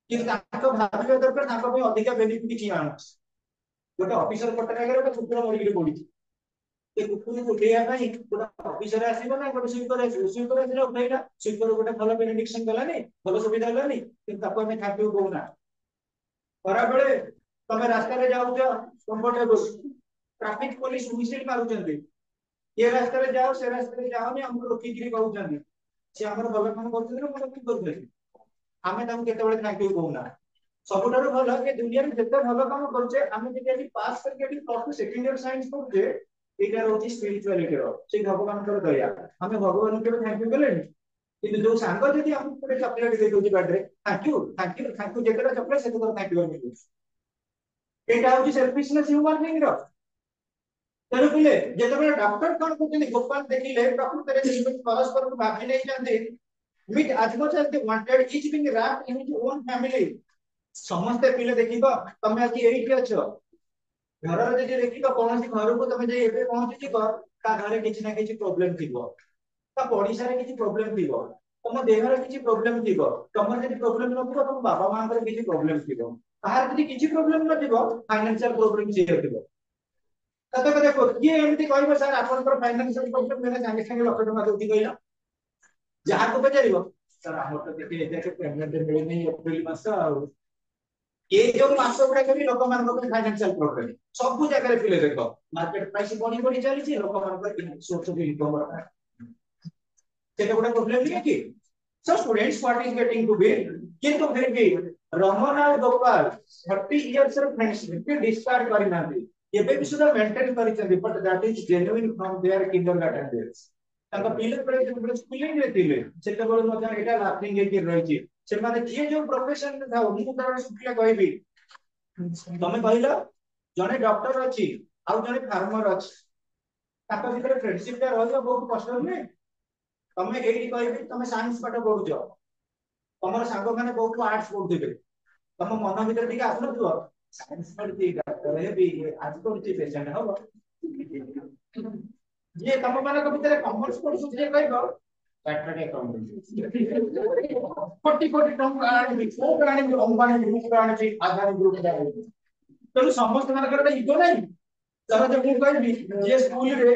किंतु ताको भाबिबे दरकार ताको पे अधिक बेनिफिट किछि आनस गोटे ऑफिसर क्वार्टर आगे गोटे कुकुर मरिगिरे पडिछि ए कुकुर को उठेया नाही गोटे ऑफिसर आसीबो ना गोटे स्वीपर आसीला उठेइला स्वीपर गोटे भलो बेनिडिक्शन गलानी भलो सुविधा गलानी किंतु ताको हमें थैंक यू कहूना खरा बेले तमे रास्ता रे जाउ छ कंफर्टेबल ट्रैफिक पुलिस हुइसिल मारुचंदी ये रास्ता रे जाओ से रास्ता रे जाओ नि हमको रोकी गिरी कहउचंदी से हमर भलो काम करछन मोर की करछन हमें तम केते बेले थैंक यू कहूना सबुठारु भलो के दुनिया रे जते भलो काम करछे हमें जे आज पास करके प्लस सेकंड ईयर साइंस पढुछे एटा रहउची स्पिरिचुअलिटी रो से भगवान कर दया हमें भगवान के थैंक यू बोलेनी किंतु जो सांग जदी हमको कोटे चॉकलेट दे दोजी बाडरे थैंक यू जेकरा चॉकलेट से तो थैंक यू बोली एटा होची सेल्फिशनेस ह्यूमन बीइंग रो तेरे पिले जेते डॉक्टर कोन कहते गोपाल देखिले प्रकृति रे जीवन परस्पर को भागी नहीं जानते meet as much as they wanted each being wrapped in his own family समस्त पिले देखिबो तमे आज एठी अछो घर रे जे देखिबो कोनसी घर को तमे जे एबे पहुंची छी ता घरे किछि ना किछि प्रॉब्लम थिबो ता पडिसा रे किछि प्रॉब्लम थिबो तम देह रे किछि प्रॉब्लम थिबो तमर जे प्रॉब्लम न थिबो तम बाबा मां रे किछि प्रॉब्लम थिबो तार जे किछि प्रॉब्लम न थिबो फाइनेंशियल प्रॉब्लम जे थिबो तते देखो ये एमती कहबो सर आपन पर फाइनेंशियल प्रॉब्लम मेरे संगे संगे लक्ष टका दोती कहला जहां को पचारिबो सर हमर तो देखि एते पेमेंट मिले नहीं अप्रैल मास ये जो मास गुडा कभी लोक मान को फाइनेंशियल प्रॉब्लम सब जगह रे पिले देखो मार्केट प्राइस बढ़ी बढ़ी चली छी लोक मान को सोर्स ऑफ इनकम सेटा गुडा प्रॉब्लम नहीं कि so students what is getting to be किंतु फिर भी रमन और गोपाल 30 इयर्स रे फ्रेंडशिप के डिस्कार्ड करि नाथि एबे भी सुधा मेंटेन करि छथि but that is genuine from their kindergarten days ताका पिले परे जे स्कूलिंग रे थिले सेटा बळ मजा एटा लास्टिंग के रहि छी से माने जे जो प्रोफेशन में था मु तार सुखले कहबी तमे कहला जने डॉक्टर अछि आ जने फार्मर अछि ताका भीतर फ्रेंडशिप ता रहयो बहुत कष्ट नै तमे एही कहबी तमे साइंस पाठ पढुछ तमर सांग माने बहुत आर्ट्स पढुथिबे तम मन भीतर ठीक आसनथुव साइंस पढती डॉक्टर हे भी आज पढुची पेशेंट हो ये तम माने को भीतर कॉमर्स पढुछ जे कहबो चार्टर्ड अकाउंटेंट कोटी कोटी टंका आनी को प्राणी अंबानी ग्रुप प्राणी छी आधानी ग्रुप प्राणी तो समस्त मानकर इगो नहीं जब जब मु कहबी ये स्कूल रे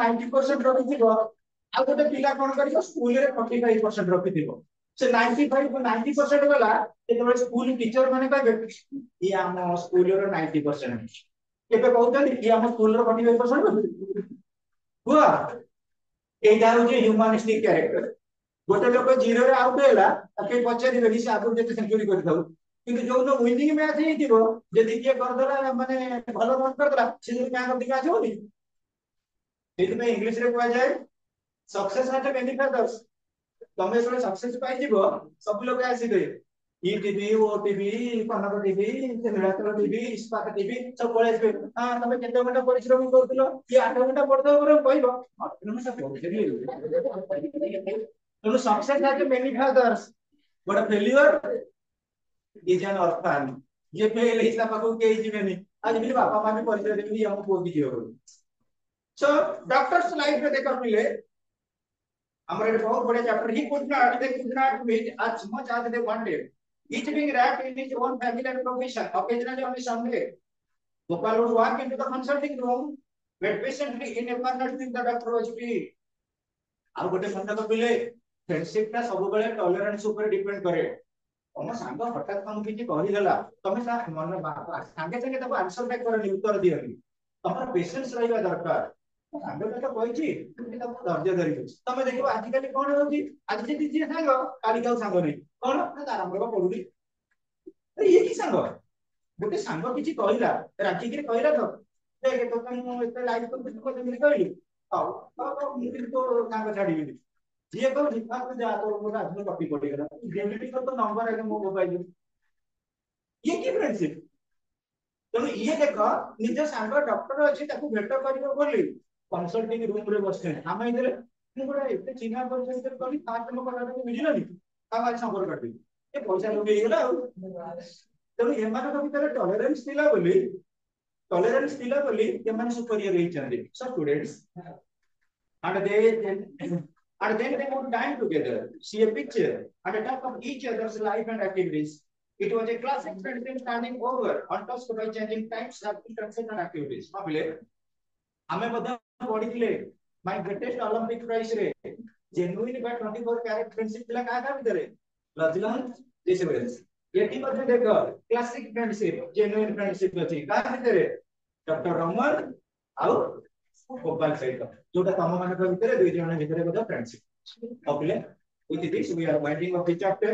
90% रखिथिबो आ गोटे पिला कोन करियो स्कूल रे 45% रखिथिबो से 95 को 90% वाला जेते स्कूल टीचर माने कहबे ये हम स्कूल रे 90% केबे कहउतनी ये हम स्कूल रे 45% हुआ एटा होजे ह्यूमनिस्टिक कैरेक्टर गोटे लोक जीरो रे आउट हैला ताके पछे दिबे से आगु जेते सेंचुरी कर दउ किंतु जो नो विनिंग मैच हेतिबो जदि के कर दला माने भलो रन कर दला से जो मैच ऑफ द मैच होनी एति में इंग्लिश रे कहै जाय सक्सेस हैज मेनी फैक्टर्स तमे जो सक्सेस पाइ जिवो सब लोग आसी दे ई टीवी ओ टीवी कनक टीवी तेलरातर टीवी इस्पात टीवी सब पळे आसे हां तमे केते घंटा परिश्रम करथलो ये 8 घंटा पढतो पर कहबो 8 घंटा पढिली तो success has many factors but failure is an orphan ये फेल हिसाब को के जीवेनी आज भी बापा मां भी परिचय देबी हम को दी हो So doctor's life में देखो मिले हमारे बहुत बड़े chapter he could not meet as much as they wanted. Each being wrapped in his own family and profession. Occasionally on a Sunday, Gopal would walk into the consulting room, wait patiently in a corner till the doctor was free. ଆଉ ଗୋଟେ କଥା କହିଲେ friendship ଟା ସବୁବେଳେ tolerance ଉପରେ depend करे ତମ ସାଙ୍ଗ ହଠାତ୍ ତମକୁ କିଛି କହିଦେଲା ତମେ ତା ମନ ସାଙ୍ଗେ ସାଙ୍ଗେ ତାକୁ ଆନ୍ସର ବ୍ୟାକ୍ କରନି ଉତ୍ତର ଦିଅନି ତମର ପେସେନ୍ସ ରହିବା ଦରକାର ସାଙ୍ଗଟା ତ କହିଛି তুমি ତାକୁ ଧୈର୍ଯ୍ୟ ଧରିବ ତମେ ଦେଖିବ ଆଜିକାଲି କଣ ହଉଛି ଆଜି ଯଦି ଯିଏ ସାଙ୍ଗ କାଲି ଆଉ ସାଙ୍ଗ ନାହିଁ କଣ ନା ତାର ଆମର ପଡୁନି ଇଏ କି ସାଙ୍ଗ ଗୋଟେ ସାଙ୍ଗ କିଛି କହିଲା ରାଜିକିରି କହିଲା ତ ଦେଖ ତୋତେ ମୁଁ ଏତେ ଲାଇକ୍ କରୁଛି ତୁ କେମିତି କହିଲି ହଉ ମୁଁ କିନ୍ତୁ ସାଙ୍ଗ ଛାଡିବିନି ଯିଏ କହୁଛି ତୁ ଯା ତୋର ମୋର ଆଜି କପି ପଡିଗଲା ଯେମିତି ତ ନମ୍ବର ଆগে ମୋ ମୋବାଇଲ ଇଏ କି ଫ୍ରେଣ୍ଡସିପ ତେଣୁ ଇଏ ଦେଖ ନିଜ ସାଙ୍ଗ ଡକ୍ଟର ଅଛି ତାକୁ ଭେଟ କରିବ ବୋଲି କନସଲ୍ଟିଂ ରୁମ ରେ ବସିଛନ୍ତି ଆମେ ଏଥିରେ ମୁଁ ଗୋଟେ ଏତେ ଚିହ୍ନା ପରିଚୟ ଭିତରେ କଲି ଫାଷ୍ଟ ମୋ କଥାଟାକୁ ବୁଝିଲନି ତାକୁ ଆଜି ସମ୍ପର୍କ କାଟିବି ଏ ପଇସା ଲୋଭି ହେଇଗଲା ଆଉ ତେଣୁ ଏମାନଙ୍କ ଭିତରେ ଟଲରେନ୍ସ ଥିଲା ବୋଲି ଏମାନେ ସୁପରିୟର ହେଇଛନ୍ତି so students and then they would dine together, see a picture, and talk of each other's life and activities. It was a classic friendship standing over, untouched by changing times, circumstances, and activities. हमें बता पढ़ी my greatest Olympic prize रे genuine by 24 carat friendship थिला का का भीतर लजलन दिसवेल्स एठी मध्ये देखो classic friendship genuine friendship अछि का भीतर डॉक्टर रमन आउ गोपाल सहित जोटा तम मानक भीतर दुई जण भीतर बोध friendship okay with this we are winding up the chapter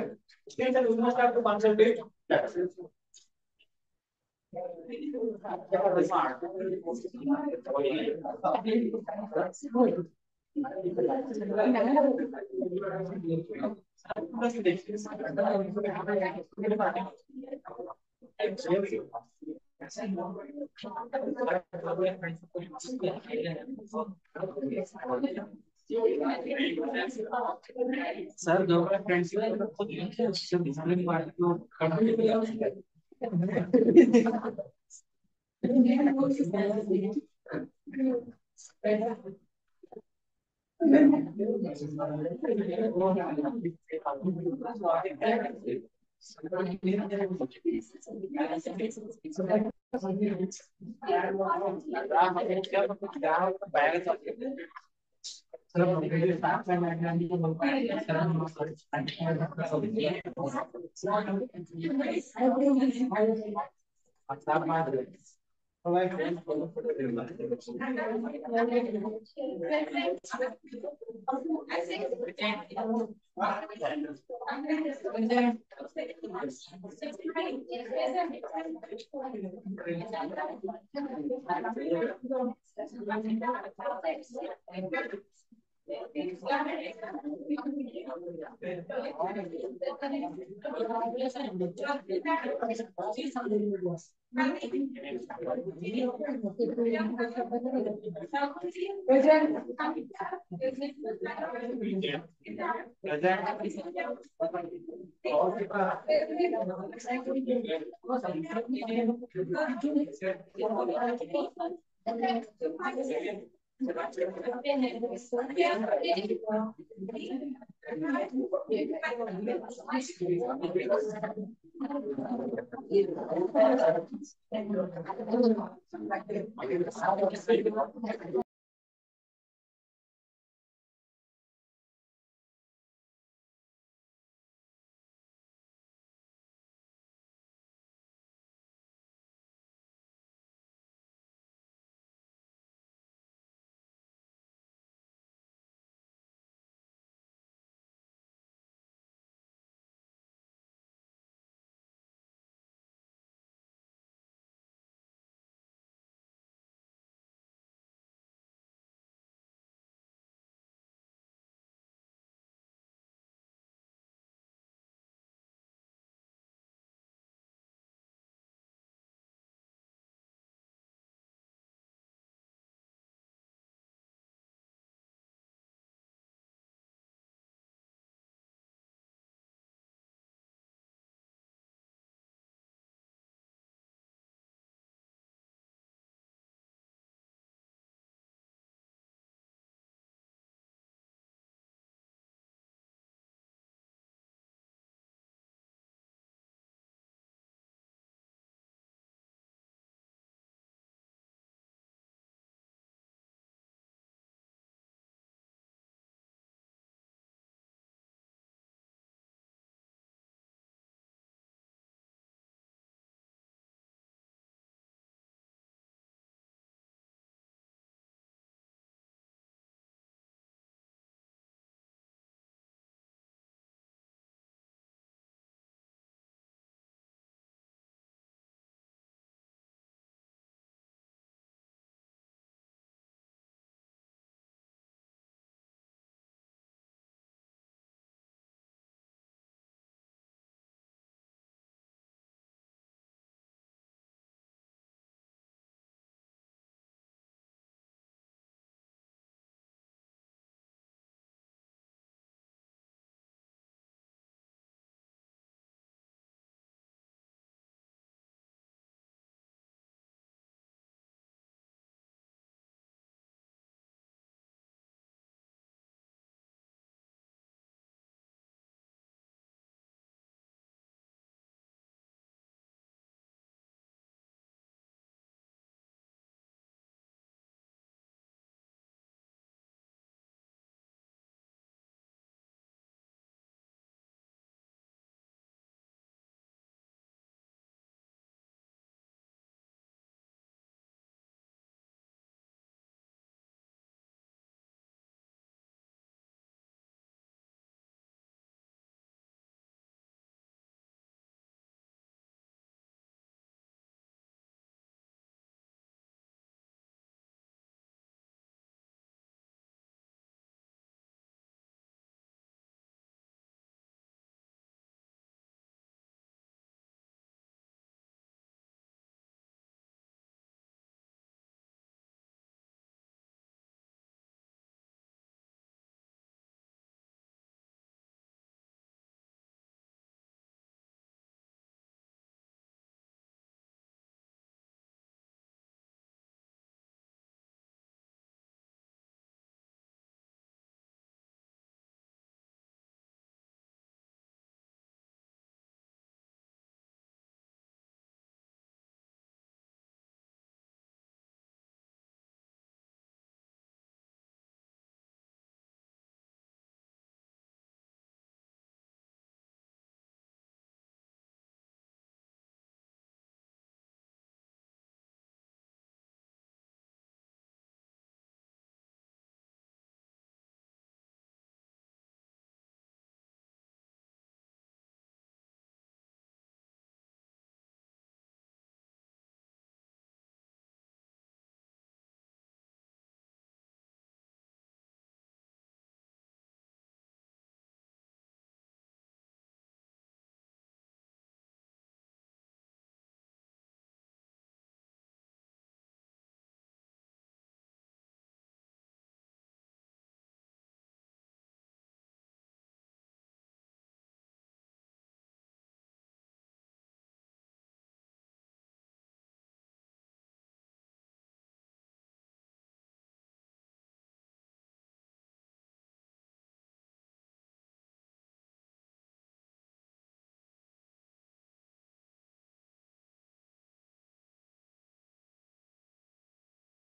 still we must have to concentrate sir जो फ्रेंडशिप डिसिप्लिन पार्ट को